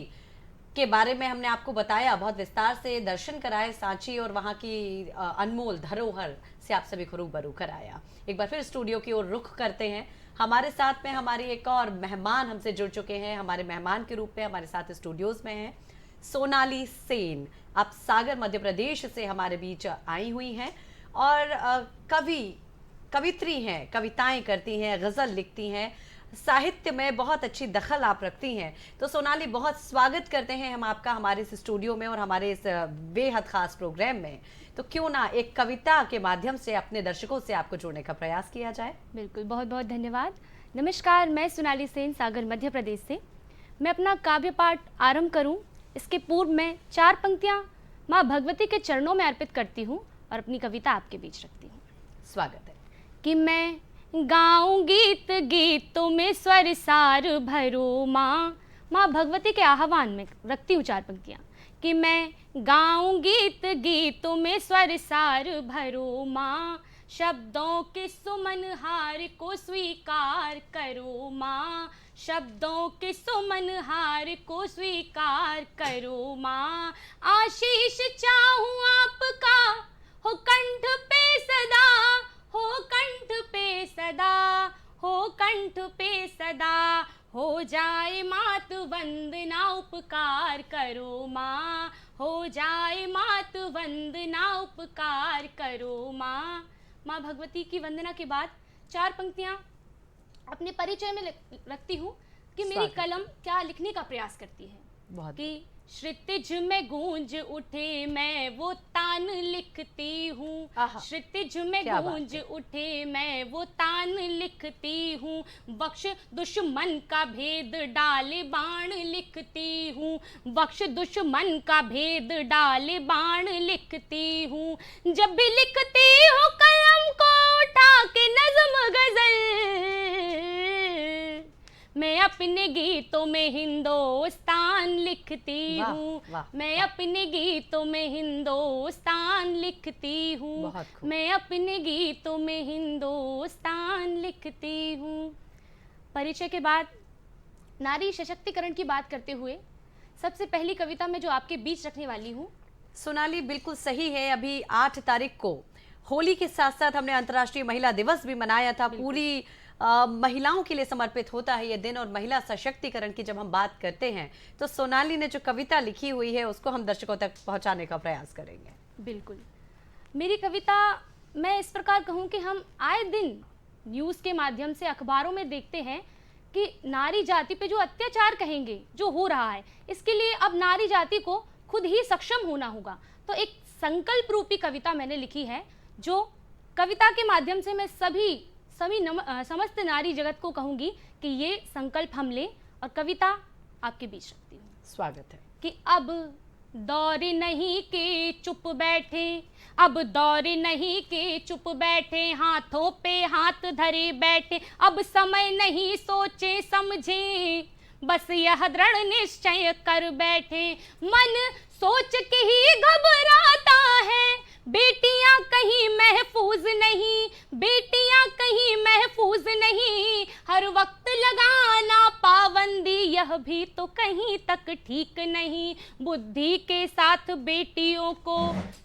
के बारे में हमने आपको बताया, बहुत विस्तार से दर्शन कराए सांची और वहाँ की अनमोल धरोहर से आप सभी को रूबरू कराया। एक बार फिर स्टूडियो की ओर रुख करते हैं। हमारे साथ में हमारी एक और मेहमान हमसे जुड़ चुके हैं। हमारे मेहमान के रूप में हमारे साथ स्टूडियोज में हैं सोनाली सेन। आप सागर मध्य प्रदेश से हमारे बीच आई हुई हैं और कवित्री हैं, कविताएं करती हैं, गज़ल लिखती हैं, साहित्य में बहुत अच्छी दखल आप रखती हैं। तो सोनाली, बहुत स्वागत करते हैं हम आपका हमारे इस स्टूडियो में और हमारे इस बेहद खास प्रोग्राम में। तो क्यों ना एक कविता के माध्यम से अपने दर्शकों से आपको जोड़ने का प्रयास किया जाए। बिल्कुल, बहुत बहुत धन्यवाद। नमस्कार, मैं सोनाली सेन सागर मध्य प्रदेश से। मैं अपना काव्य पाठ आरंभ करूं, इसके पूर्व में 4 पंक्तियां माँ भगवती के चरणों में अर्पित करती हूं और अपनी कविता आपके बीच रखती हूँ। स्वागत है। कि मैं गाऊं गीत गीतों में स्वर सार भरो माँ भगवती के आह्वान में रखती हूँ 4 पंक्तियाँ। कि मैं गाऊं गीत गीतों में स्वर सार भरो माँ, शब्दों के सुमन हार को स्वीकार करो माँ, शब्दों के सुमन हार को स्वीकार करो माँ। आशीष चाहूँ आपका हो कंठ पे सदा, हो कंठ पे सदा, हो कंठ पे सदा, हो जाए मात वंदना उपकार करो माँ, हो जाए मात वंदना उपकार करो माँ। माँ भगवती की वंदना के बाद 4 पंक्तियाँ अपने परिचय में रखती हूँ कि मेरी कलम क्या लिखने का प्रयास करती है। बहुत कि क्षितिज में गूंज उठे मैं वो तान लिखती हूँ, क्षितिज में गूंज उठे मैं वो तान लिखती हूँ, बख्श दुश्मन का भेद डाले बाण लिखती हूँ, बख्श दुश्मन का भेद डाले बाण लिखती हूँ, जब भी लिखती हूँ कलम को उठा के नज़्म गज़ल, मैं अपने गीतों में हिंदुस्तान लिखती हूँ, मैं अपने गीतों में हिंदुस्तान लिखती हूँ, मैं अपने गीतों में हिंदुस्तान लिखती हूँ। परिचय के बाद नारी सशक्तिकरण की बात करते हुए सबसे पहली कविता में जो आपके बीच रखने वाली हूँ। सोनाली बिल्कुल सही है, अभी 8 तारीख को होली के साथ साथ हमने अंतर्राष्ट्रीय महिला दिवस भी मनाया था। पूरी महिलाओं के लिए समर्पित होता है ये दिन, और महिला सशक्तिकरण की जब हम बात करते हैं तो सोनाली ने जो कविता लिखी हुई है उसको हम दर्शकों तक पहुंचाने का प्रयास करेंगे। बिल्कुल, मेरी कविता मैं इस प्रकार कहूँ कि हम आए दिन न्यूज़ के माध्यम से अखबारों में देखते हैं कि नारी जाति पे जो अत्याचार कहेंगे जो हो रहा है, इसके लिए अब नारी जाति को खुद ही सक्षम होना होगा। तो एक संकल्प रूपी कविता मैंने लिखी है, जो कविता के माध्यम से मैं समस्त नारी जगत को कहूँगी कि ये संकल्प हम लें, और कविता आपके बीच रखती हूँ। स्वागत है। कि अब दौर नहीं के चुप बैठे, अब दौर नहीं के चुप बैठे, हाथों पे हाथ धरे बैठे, अब समय नहीं सोचे समझे, बस यह दृढ़ निश्चय कर बैठे, मन सोच के ही घबराता है, बेटियां कहीं महफूज नहीं, बेटियां कहीं महफूज नहीं, हर वक्त लगाना पाबंदी यह भी तो कहीं तक ठीक नहीं, बुद्धि के साथ बेटियों को,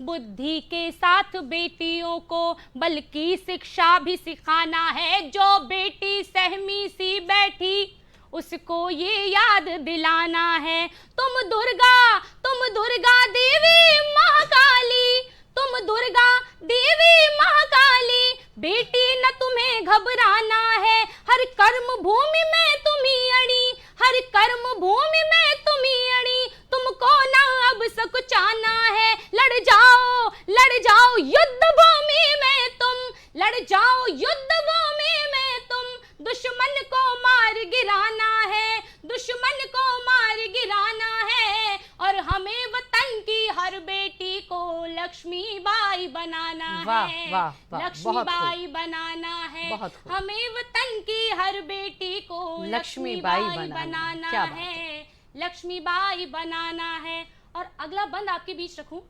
बुद्धि के साथ बेटियों को बल्कि शिक्षा भी सिखाना है, जो बेटी सहमी सी बैठी उसको ये याद दिलाना है, तुम दुर्गा देवी महाकाली, तुम दुर्गा देवी महाकाली, बेटी न तुम्हें घबराना है, हर कर्म भूमि में तुम्ही अड़ी, हर कर्म भूमि में तुम्ही अड़ी, तुमको ना अब सकुचाना है, लड़ जाओ युद्ध भूमि में तुम, लड़ जाओ युद्ध भूमि में तुम, दुश्मन को मार गिराना है, दुश्मन को मार गिराना है, और हमें वतन की हर बेटी को लक्ष्मीबाई बनाना है, लक्ष्मीबाई बनाना है, हमें वतन की हर बेटी को लक्ष्मीबाई बनाना है, लक्ष्मीबाई बनाना है। और अगला बंद आपके बीच रखूं,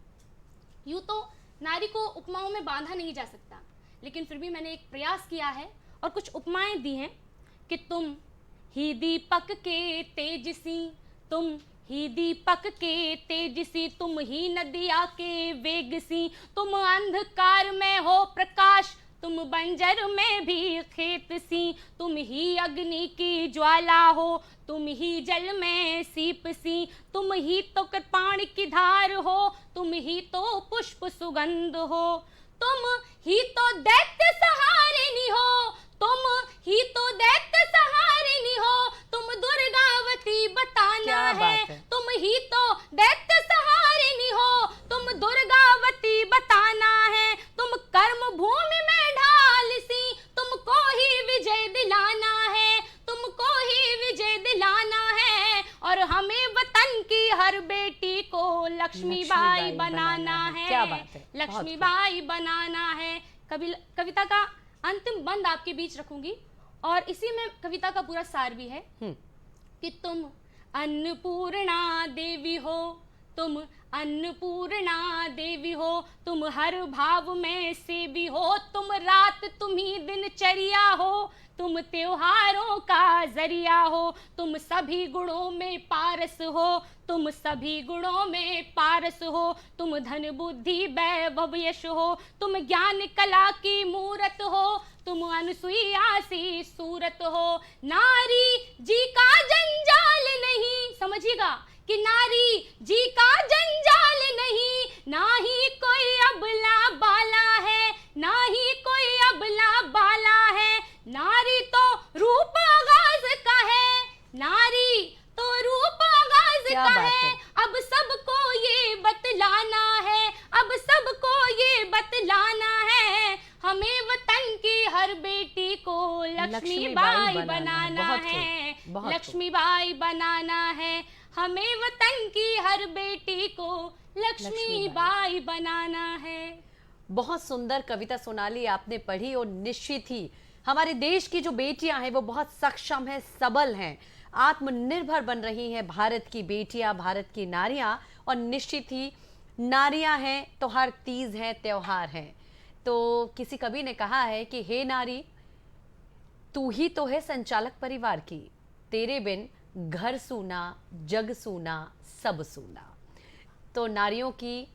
यूं तो नारी को उपमाओं में बांधा नहीं जा सकता, लेकिन फिर भी मैंने एक प्रयास किया है और कुछ उपमाएं दी हैं कि तुम ही दीपक के तेजसी, तुम ही दीपक के तेजसी, तुम ही नदिया के वेगसी, तुम अंधकार में हो प्रकाश, तुम बंजर में भी खेत सी, तुम ही अग्नि की ज्वाला हो, तुम ही जल में सीप सी, तुम ही तो कृपाण की धार हो, तुम ही तो पुष्प सुगंध हो, तुम ही तो दैत्य सहारिणी हो, तुम ही तो दैत्य सहारिणी हो, तुम दुर्गावती बताना है, तुम ही तो दैत्य सहारिणी हो, तुम दुर्गावती बताना है, तुम कर्म भूमि में ढाल सी, तुमको ही विजय दिलाना है, तुमको ही विजय दिलाना है, और हमें वतन की हर बेटी को लक्ष्मीबाई बनाना है, क्या बात है, लक्ष्मीबाई बनाना है। कविता का अंतिम बंद आपके बीच रखूंगी, और इसी में कविता का पूरा सार भी है कि तुम अन्नपूर्णा देवी हो, तुम अन्नपूर्णा देवी हो, तुम हर भाव में सेवी हो, तुम रात तुम ही दिनचर्या हो, तुम त्योहारों का जरिया हो, तुम सभी गुणों में पारस हो, तुम सभी गुणों में पारस हो, तुम धन बुद्धि वैभव यश हो, तुम ज्ञान कला की मूरत हो, तुम अनुसुईया सी सूरत हो, नारी जी का जंजाल नहीं, समझिएगा कि नारी जी का जंजाल नहीं, ना ही कोई अबला बाला है, ना ही कोई अबला बाला है, नारी तो रूप आगाज का है, नारी तो रूप आगाज का है, अब लक्ष्मीबाई बनाना है, बहुत लक्ष्मीबाई बनाना है, हमें वतन की हर बेटी को लक्ष्मीबाई बनाना है। बहुत सुंदर कविता सोनाली आपने पढ़ी और निश्चित ही हमारे देश की जो बेटियां हैं वो बहुत सक्षम हैं, सबल हैं, आत्मनिर्भर बन रही हैं भारत की बेटियां, भारत की नारियां। और निश्चित ही नारियां हैं तो हर तीज है, त्योहार है। तो किसी कवि ने कहा है कि हे नारी तू ही तो है संचालक परिवार की, तेरे बिन घर सूना, जग सूना, सब सूना। तो नारियों की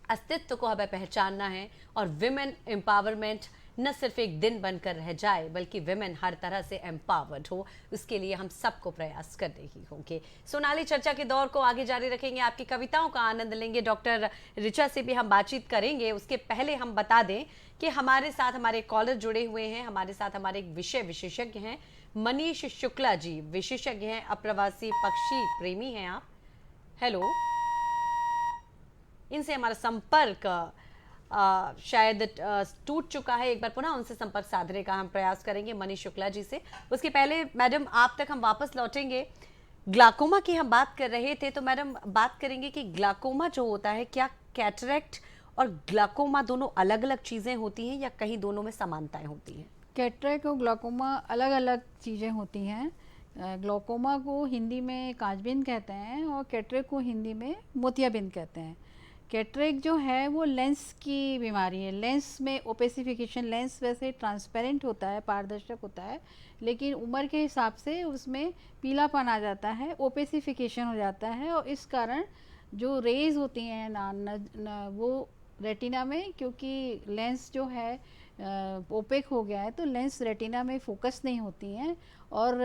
अस्तित्व को हमें पहचानना है और विमेन एम्पावरमेंट न सिर्फ एक दिन बनकर रह जाए बल्कि विमेन हर तरह से एम्पावर्ड हो, उसके लिए हम सबको प्रयास करने ही होंगे। सोनाली, चर्चा के दौर को आगे जारी रखेंगे, आपकी कविताओं का आनंद लेंगे, डॉक्टर ऋचा से भी हम बातचीत करेंगे। उसके पहले हम बता दें कि हमारे साथ हमारे कॉलर जुड़े हुए हैं, हमारे साथ हमारे एक विषय विशेषज्ञ हैं मनीष शुक्ला जी, विशेषज्ञ हैं, अप्रवासी पक्षी प्रेमी हैं आप। हेलो, इनसे हमारा संपर्क शायद टूट चुका है, एक बार पुनः उनसे संपर्क साधने का हम प्रयास करेंगे मनीष शुक्ला जी से। उसके पहले मैडम आप तक हम वापस लौटेंगे। ग्लाकोमा की हम बात कर रहे थे, तो मैडम बात करेंगे कि ग्लाकोमा जो होता है, क्या कैटरेक्ट और ग्लाकोमा दोनों अलग अलग चीज़ें होती हैं या कहीं दोनों में समानताएं होती हैं? कैटरेक्ट और ग्लाकोमा अलग अलग चीज़ें होती हैं। ग्लाकोमा को हिंदी में कांचबीन कहते हैं और कैटरेक्ट को हिंदी में मोतियाबिंद कहते हैं। कैटरेक्ट जो है वो लेंस की बीमारी है। लेंस में ओपेसिफिकेशन, लेंस वैसे ट्रांसपेरेंट होता है, पारदर्शक होता है, लेकिन उम्र के हिसाब से उसमें पीलापन आ जाता है, ओपेसिफिकेशन हो जाता है और इस कारण जो रेज होती हैं वो रेटिना में, क्योंकि लेंस जो है ओपेक हो गया है तो लेंस रेटिना में फोकस नहीं होती हैं और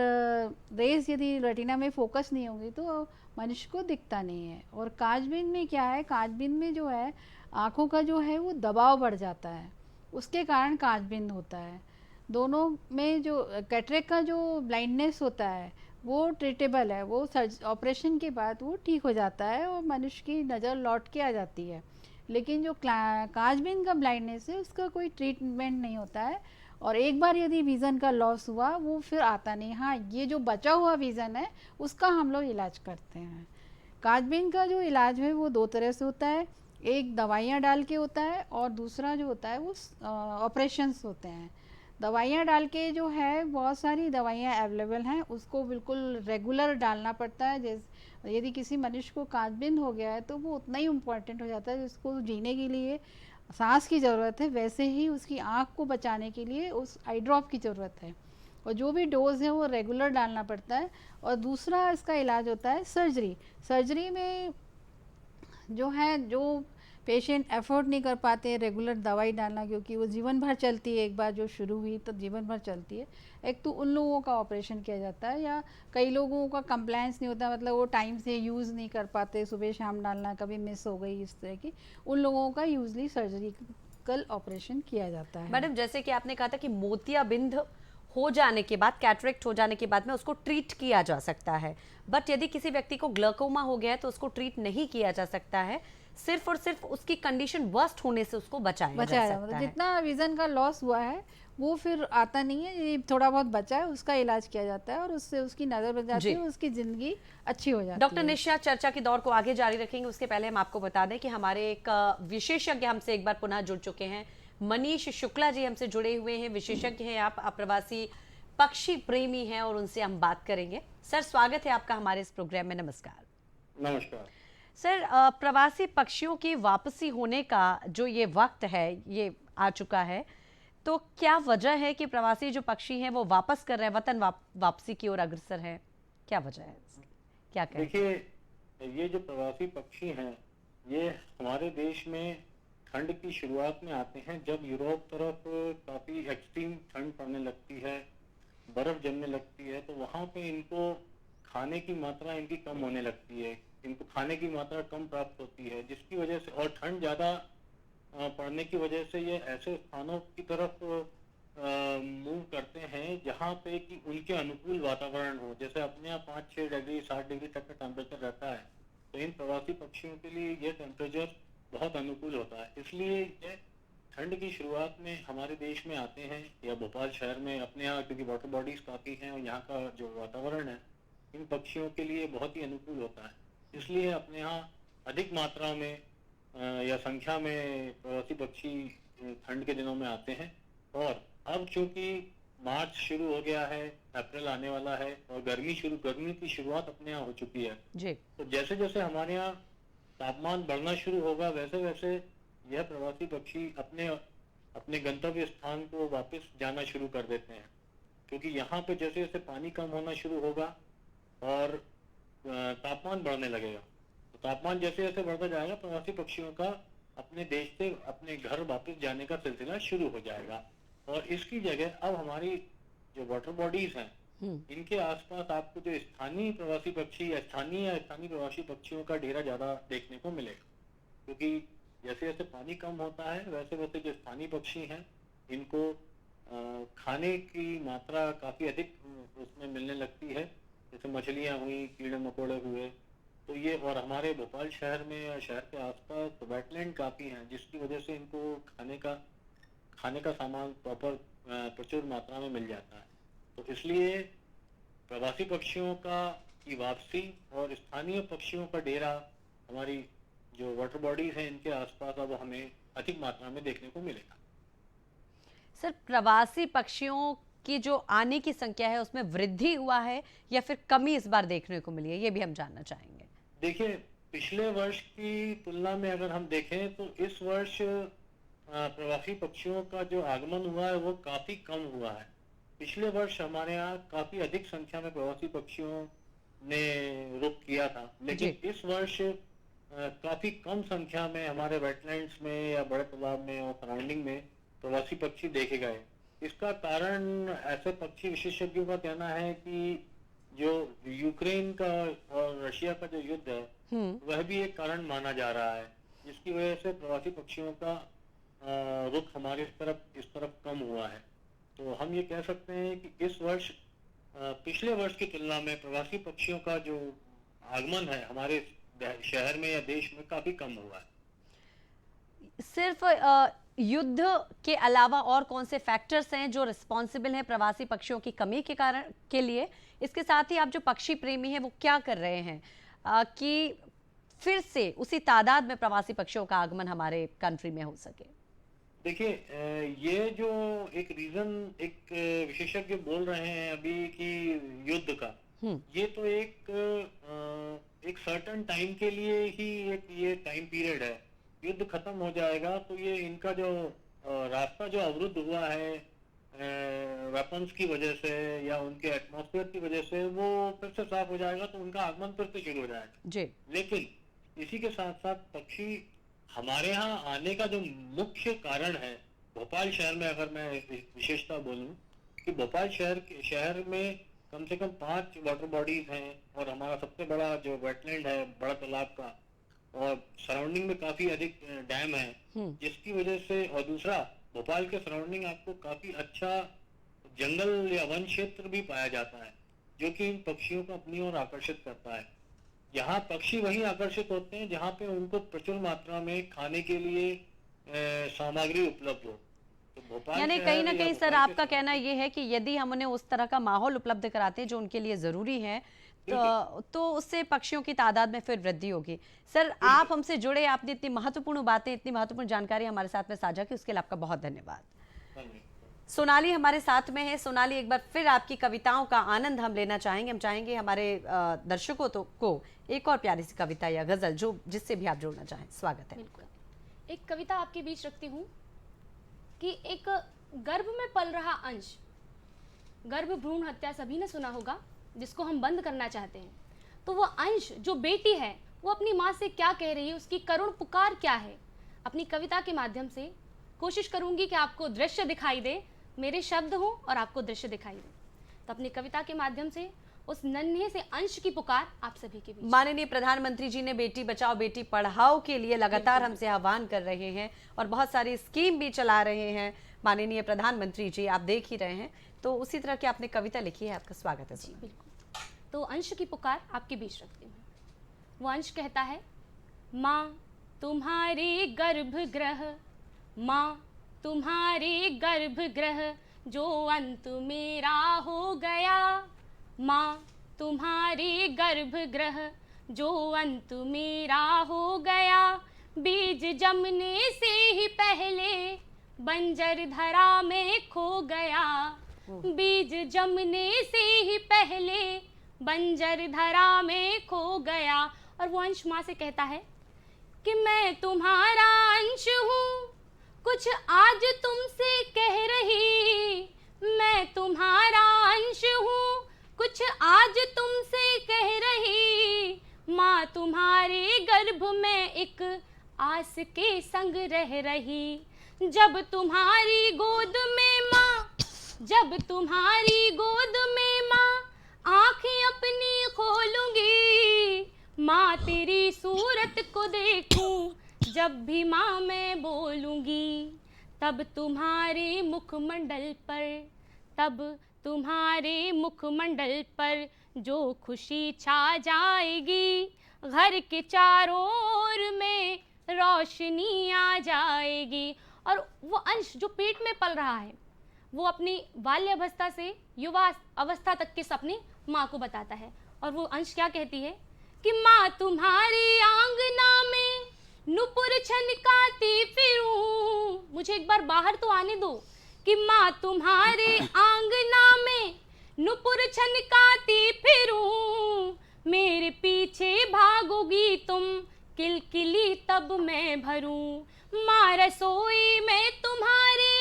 रेज यदि रेटिना में फोकस नहीं होंगी तो मनुष्य को दिखता नहीं है। और कांचबीन में क्या है, कांचबीन में जो है आँखों का जो है वो दबाव बढ़ जाता है, उसके कारण कांचबीन होता है। दोनों में जो कैटरेक्ट का जो ब्लाइंडनेस होता है वो ट्रीटेबल है, वो ऑपरेशन के बाद वो ठीक हो जाता है और मनुष्य की नज़र लौट के आ जाती है। लेकिन जो कांचबीन का ब्लाइंडनेस है उसका कोई ट्रीटमेंट नहीं होता है और एक बार यदि विज़न का लॉस हुआ वो फिर आता नहीं। हाँ, ये जो बचा हुआ विज़न है उसका हम लोग इलाज करते हैं। कांचबीन का जो इलाज है वो दो तरह से होता है, एक दवाइयाँ डाल के होता है और दूसरा जो होता है वो ऑपरेशंस होते हैं। दवाइयाँ डाल के जो है बहुत सारी दवाइयाँ अवेलेबल हैं, उसको बिल्कुल रेगुलर डालना पड़ता है। जैसे यदि किसी मनुष्य को कांचबीन हो गया है तो वो उतना ही इम्पोर्टेंट हो जाता है, जिसको जीने के लिए सांस की ज़रूरत है वैसे ही उसकी आँख को बचाने के लिए उस आई ड्रॉप की ज़रूरत है और जो भी डोज है वो रेगुलर डालना पड़ता है। और दूसरा इसका इलाज होता है सर्जरी। सर्जरी में जो है, जो पेशेंट एफोर्ड नहीं कर पाते रेगुलर दवाई डालना, क्योंकि वो जीवन भर चलती है, एक बार जो शुरू हुई तो जीवन भर चलती है, एक तो उन लोगों का ऑपरेशन किया जाता है। या कई लोगों का कंप्लायंस नहीं होता, मतलब वो टाइम से यूज़ नहीं कर पाते, सुबह शाम डालना कभी मिस हो गई, इस तरह की, उन लोगों का यूजली सर्जरिकल ऑपरेशन किया जाता है। मैडम, जैसे कि आपने कहा था कि मोतियाबिंद हो जाने के बाद, कैटरेक्ट हो जाने के बाद में उसको ट्रीट किया जा सकता है, बट यदि किसी व्यक्ति को ग्लाकोमा हो गया है तो उसको ट्रीट नहीं किया जा सकता है, सिर्फ और सिर्फ उसकी कंडीशन वर्स्ट होने से उसको बचाया जा सकता है। जितना विजन का लॉस हुआ है वो फिर आता नहीं है, ये थोड़ा बहुत बचा है उसका इलाज किया जाता है और उससे उसकी नज़र बच जाती है, उसकी ज़िंदगी अच्छी हो जाती है। डॉक्टर निशा, चर्चा के दौर को आगे जारी रखेंगे, उसके पहले हम आपको बता दें कि हमारे एक विशेषज्ञ हमसे एक बार पुनः जुड़ चुके हैं, मनीष शुक्ला जी हमसे जुड़े हुए हैं, विशेषज्ञ हैं, आप अप्रवासी पक्षी प्रेमी हैं और उनसे हम बात करेंगे। सर, स्वागत है आपका हमारे इस प्रोग्राम में। नमस्कार। नमस्कार सर, प्रवासी पक्षियों की वापसी होने का जो ये वक्त है ये आ चुका है, तो क्या वजह है कि प्रवासी जो पक्षी हैं वो वापस कर रहे हैं, वतन वापसी की ओर अग्रसर हैं? क्या वजह है, क्या कहें? देखिए, ये जो प्रवासी पक्षी हैं ये हमारे देश में ठंड की शुरुआत में आते हैं, जब यूरोप तरफ काफ़ी एक्सट्रीम ठंड पड़ने लगती है, बर्फ जमने लगती है, तो वहाँ पे इनको खाने की मात्रा इनकी कम होने लगती है, इनको खाने की मात्रा कम प्राप्त होती है, जिसकी वजह से, और ठंड ज़्यादा पड़ने की वजह से ये ऐसे स्थानों की तरफ मूव करते हैं जहाँ पे कि उनके अनुकूल वातावरण हो। जैसे अपने यहाँ 5-6 डिग्री 7 डिग्री तक का टेम्परेचर रहता है, तो इन प्रवासी पक्षियों के लिए ये टेम्परेचर बहुत अनुकूल होता है, इसलिए ये ठंड की शुरुआत में हमारे देश में आते हैं या भोपाल शहर में अपने यहाँ, क्योंकि वाटर बॉडीज काफ़ी हैं और यहाँ का जो वातावरण है इन पक्षियों के लिए बहुत ही अनुकूल होता है, इसलिए अपने यहाँ अधिक मात्रा में या संख्या में प्रवासी पक्षी ठंड के दिनों में आते हैं। और अब चूंकि मार्च शुरू हो गया है, अप्रैल आने वाला है और गर्मी की शुरुआत अपने यहाँ हो चुकी है जी। तो जैसे जैसे हमारे यहाँ तापमान बढ़ना शुरू होगा वैसे वैसे यह प्रवासी पक्षी अपने गंतव्य स्थान को वापस जाना शुरू कर देते हैं, क्योंकि यहाँ पे जैसे जैसे पानी कम होना शुरू होगा और तापमान बढ़ने लगेगा, तो तापमान जैसे जैसे बढ़ता जाएगा प्रवासी पक्षियों का अपने देश से अपने घर वापस जाने का सिलसिला शुरू हो जाएगा। और इसकी जगह अब हमारी जो वाटर बॉडीज हैं इनके आसपास आपको जो स्थानीय प्रवासी पक्षी या स्थानीय प्रवासी पक्षियों का डेरा ज्यादा देखने को मिलेगा, क्योंकि जैसे जैसे पानी कम होता है वैसे वैसे जो स्थानीय पक्षी हैं इनको खाने की मात्रा काफी अधिक उसमें मिलने लगती है, जैसे मछलियां हुई, कीड़े मकोड़े हुए, तो ये। और हमारे भोपाल शहर में या शहर के आसपास वेटलैंड काफी हैं, जिसकी वजह से इनको खाने का सामान प्रॉपर प्रचुर मात्रा में मिल जाता है। तो इसलिए प्रवासी पक्षियों की वापसी और स्थानीय पक्षियों का डेरा हमारी जो वाटर बॉडीज हैं इनके आसपास अब हमें अधिक मात्रा में देखने को मिलेगा। सर, प्रवासी पक्षियों की जो आने की संख्या है उसमें वृद्धि हुआ है या फिर कमी इस बार देखने को मिली है, ये भी हम जानना चाहेंगे। देखिए, पिछले वर्ष की तुलना में अगर हम देखें तो इस वर्ष प्रवासी पक्षियों का जो आगमन हुआ है वो काफी कम हुआ है। पिछले वर्ष हमारे यहाँ काफी अधिक संख्या में प्रवासी पक्षियों ने रुख किया था, लेकिन इस वर्ष काफी कम संख्या में हमारे वेटलैंड्स में या बड़े तालाब में और सराउंडिंग में प्रवासी पक्षी देखे गए। इसका कारण ऐसे पक्षी विशेषज्ञों का कहना है कि जो यूक्रेन का और रशिया का जो युद्ध है वह भी एक कारण माना जा रहा है, जिसकी वजह से प्रवासी पक्षियों का रुख हमारे इस तरफ कम हुआ है। तो हम ये कह सकते हैं कि इस वर्ष पिछले वर्ष की तुलना में प्रवासी पक्षियों का जो आगमन है हमारे शहर में या देश में काफी कम हुआ है। सिर्फ युद्ध के अलावा और कौन से फैक्टर्स हैं जो रिस्पॉन्सिबल हैं प्रवासी पक्षियों की कमी के लिए? इसके साथ ही आप जो पक्षी प्रेमी हैं वो क्या कर रहे हैं कि फिर से उसी तादाद में प्रवासी पक्षियों का आगमन हमारे कंट्री में हो सके? देखिए, ये जो एक रीजन एक विशेषज्ञ बोल रहे हैं अभी कि युद्ध का, ये तो एक सर्टेन टाइम के लिए ही एक ये टाइम पीरियड है। युद्ध खत्म हो जाएगा तो ये इनका जो रास्ता जो अवरुद्ध हुआ है वेपन्स की वजह से या उनके एटमॉस्फेयर की वजह से, वो फिर से साफ हो जाएगा तो उनका आगमन फिर से शुरू हो जाएगा जी। लेकिन इसी के साथ साथ पक्षी हमारे यहाँ आने का जो मुख्य कारण है, भोपाल शहर में अगर मैं विशेषता बोलूं कि भोपाल शहर में कम से कम 5 वाटर बॉडीज हैं और हमारा सबसे बड़ा जो वेटलैंड है बड़ा तालाब का, और सराउंडिंग में काफी अधिक डैम है, जिसकी वजह से, और दूसरा भोपाल के सराउंडिंग आपको काफी अच्छा जंगल या वन क्षेत्र भी पाया जाता है, जो कि इन पक्षियों को अपनी ओर आकर्षित करता है। यहाँ पक्षी वहीं आकर्षित होते हैं जहाँ पे उनको प्रचुर मात्रा में खाने के लिए सामग्री उपलब्ध हो। तो यानी कहीं ना कहीं सर आपका कहना ये है कि यदि हम उन्हें उस तरह का माहौल उपलब्ध कराते हैं जो उनके लिए जरूरी है तो उससे पक्षियों की तादाद में फिर वृद्धि होगी। सर, आप हमसे जुड़े, आपने इतनी महत्वपूर्ण बातें, इतनी महत्वपूर्ण जानकारी हमारे साथ में साझा की, उसके लिए आपका बहुत धन्यवाद। सोनाली हमारे साथ में है। सोनाली, एक बार फिर आपकी कविताओं का आनंद हम लेना चाहेंगे। हम चाहेंगे हमारे दर्शकों को एक और प्यारी सी कविता या गजल जो जिससे भी आप जोड़ना चाहें, स्वागत है। बिल्कुल। एक कविता आपके बीच रखती हूँ कि एक गर्भ में पल रहा अंश, गर्भ भ्रूण हत्या सभी ने सुना होगा, जिसको हम बंद करना चाहते हैं, तो वो अंश जो बेटी है वो अपनी माँ से क्या कह रही है, उसकी करुण पुकार क्या है। अपनी कविता के माध्यम से कोशिश करूंगी कि आपको दृश्य दिखाई दे, मेरे शब्द हों और आपको दृश्य दिखाई दे। तो अपनी कविता के माध्यम से उस नन्हे से अंश की पुकार आप सभी के बीच। माननीय प्रधानमंत्री जी ने बेटी बचाओ बेटी पढ़ाओ के लिए लगातार हमसे आह्वान कर रहे हैं और बहुत सारी स्कीम भी चला रहे हैं माननीय प्रधानमंत्री जी, आप देख ही रहे हैं। तो उसी तरह की आपने कविता लिखी है, आपका स्वागत है। जी बिल्कुल। तो अंश की पुकार आपके बीच रखती हूँ। वो अंश कहता है, माँ तुम्हारे गर्भगृह, माँ तुम्हारे गर्भगृह जो अंत मेरा हो गया, माँ तुम्हारे गर्भगृह जो अंत मेरा हो गया, बीज जमने से ही पहले बंजर धरा में खो गया, बीज जमने से ही पहले बंजर धरा में खो गया। और वो अंश माँ से कहता है कि मैं तुम्हारा अंश हूँ, कुछ आज तुमसे कह रही, मैं तुम्हारा अंश हूँ, कुछ आज तुमसे कह रही, माँ तुम्हारे गर्भ में एक आस के संग रह रही, जब तुम्हारी गोद में माँ, जब तुम्हारी गोद में माँ आँखें अपनी खोलूंगी, माँ तेरी सूरत को देखूं जब भी माँ मैं बोलूंगी, तब तुम्हारे मुखमंडल पर, तब तुम्हारे मुखमंडल पर जो खुशी छा जाएगी, घर के चारों ओर में रोशनी आ जाएगी। और वो अंश जो पेट में पल रहा है वो अपनी बाल्यावस्था से युवा अवस्था तक के सपने माँ को बताता है। और वो अंश क्या कहती है कि माँ तुम्हारी आंगना में नुपुर छनकाती फिरूं, मुझे एक बार बाहर तो आने दो, कि माँ तुम्हारे आंगना में नुपुर छनकाती फिरूं, मेरे पीछे भागोगी तुम किलकिली तब मैं भरूं, माँ रसोई में तुम्हारे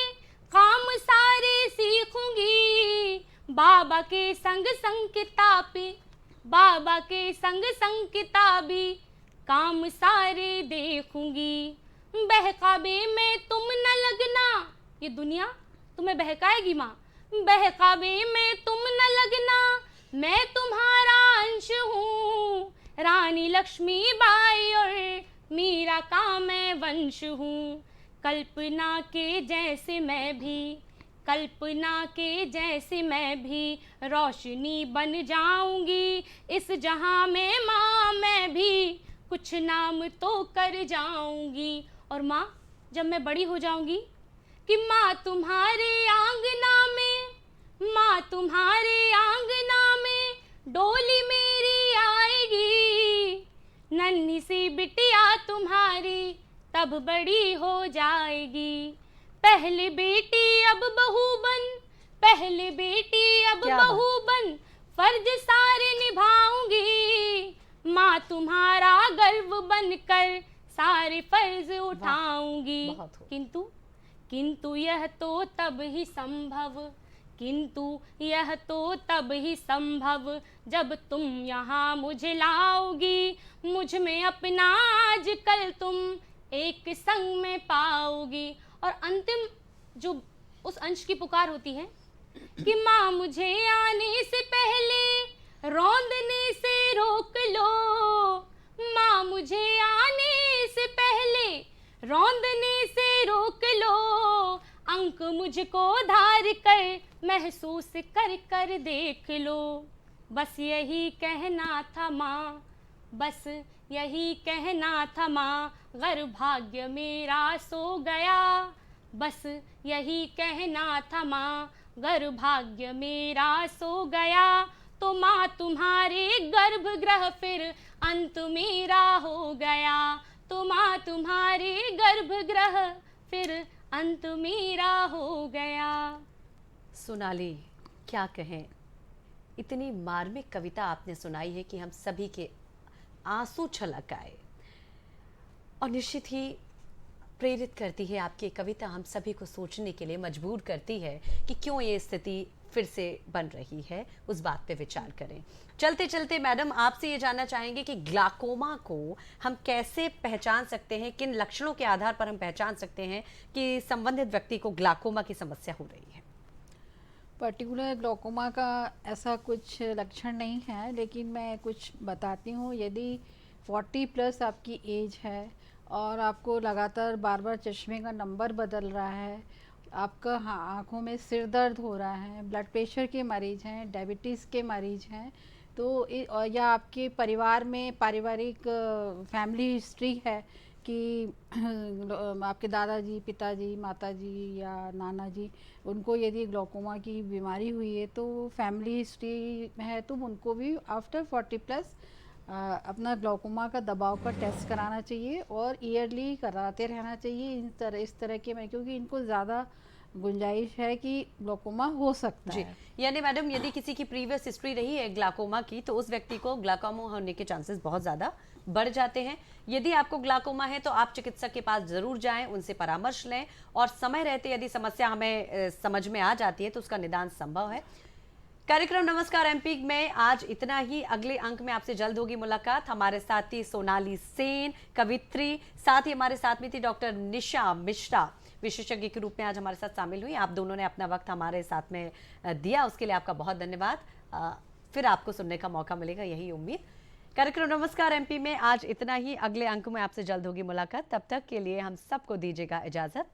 काम सारे सीखूंगी, बाबा के संग संग किताबी, बाबा के संग संग किताबी काम सारे देखूंगी, बहकावे में तुम न लगना, ये दुनिया तुम्हें बहकाएगी माँ, बहकावे में तुम न लगना, मैं तुम्हारा अंश हूँ, रानी लक्ष्मी बाई और मीरा का मैं वंश हूँ, कल्पना के जैसे मैं भी, कल्पना के जैसे मैं भी रोशनी बन जाऊंगी, इस जहां में माँ मैं भी कुछ नाम तो कर जाऊंगी। और माँ जब मैं बड़ी हो जाऊंगी कि माँ तुम्हारे आंगना में, माँ तुम्हारे आंगना में डोली मेरी आएगी, नन्ही सी बिटिया तुम्हारी तब बड़ी हो जाएगी, पहले बेटी अब बहू बन, पहले बेटी अब बहू बन, फर्ज सारे निभाऊंगी, माँ तुम्हारा गर्व बनकर सारे फर्ज उठाऊंगी। किंतु किंतु यह तो तब ही संभव, किंतु यह तो तब ही संभव जब तुम यहाँ मुझे लाओगी, मुझ में अपना आज कल तुम एक संग में पाओगी। और अंतिम जो उस अंश की पुकार होती है कि माँ मुझे आने से पहले रौंदने से रोक लो, माँ मुझे आने से पहले रौंदने से रोक लो, अंक मुझको धार कर महसूस कर कर देख लो, बस यही कहना था माँ, बस यही कहना था माँ, गर भाग्य मेरा सो गया, बस यही कहना था माँ, गर भाग्य मेरा सो गया, तो माँ तुम्हारे गर्भगृह फिर अंत मेरा हो गया, तो माँ तुम्हारे गर्भगृह फिर अंत मेरा हो गया। सोनाली क्या कहें, इतनी मार्मिक कविता आपने सुनाई है कि हम सभी के आंसू छलक आए, और निश्चित ही प्रेरित करती है आपकी कविता, हम सभी को सोचने के लिए मजबूर करती है कि क्यों ये स्थिति फिर से बन रही है, उस बात पे विचार करें। चलते चलते मैडम आपसे ये जानना चाहेंगे कि ग्लाकोमा को हम कैसे पहचान सकते हैं, किन लक्षणों के आधार पर हम पहचान सकते हैं कि संबंधित व्यक्ति को ग्लाकोमा की समस्या हो रही है। पर्टिकुलर ग्लाकोमा का ऐसा कुछ लक्षण नहीं है, लेकिन मैं कुछ बताती हूँ। यदि 40 प्लस आपकी एज है और आपको लगातार बार बार चश्मे का नंबर बदल रहा है, आपका आँखों में सिर दर्द हो रहा है, ब्लड प्रेशर के मरीज हैं, डायबिटीज़ के मरीज हैं, तो या आपके परिवार में पारिवारिक फैमिली हिस्ट्री है कि आपके दादाजी, पिताजी, माताजी या नाना जी, उनको यदि ग्लाकोमा की बीमारी हुई है तो फैमिली हिस्ट्री है तो उनको भी आफ्टर 40+ अपना ग्लाकोमा का दबाव का टेस्ट कराना चाहिए और ईयरली कराते रहना चाहिए इस तरह के में, क्योंकि इनको ज़्यादा गुंजाइश है कि ग्लाकोमा हो सकता है। यानी मैडम यदि किसी की प्रीवियस हिस्ट्री रही है ग्लाकोमा की तो उस व्यक्ति को ग्लाकोमा होने के चांसेस बहुत ज़्यादा बढ़ जाते हैं। यदि आपको ग्लाकोमा है तो आप चिकित्सक के पास जरूर जाएं, उनसे परामर्श लें और समय रहते यदि समस्या हमें समझ में आ जाती है तो उसका निदान संभव है। कार्यक्रम नमस्कार एमपी में आज इतना ही। अगले अंक में आपसे जल्द होगी मुलाकात। हमारे साथ थी सोनाली सेन, कवित्री, साथ ही हमारे साथ में थी डॉक्टर निशा मिश्रा, विशेषज्ञ के रूप में आज हमारे साथ शामिल हुई। आप दोनों ने अपना वक्त हमारे साथ में दिया, उसके लिए आपका बहुत धन्यवाद। फिर आपको सुनने का मौका मिलेगा, यही उम्मीद। कार्यक्रम नमस्कार एमपी में आज इतना ही। अगले अंक में आपसे जल्द होगी मुलाकात। तब तक के लिए हम सबको दीजिएगा इजाजत।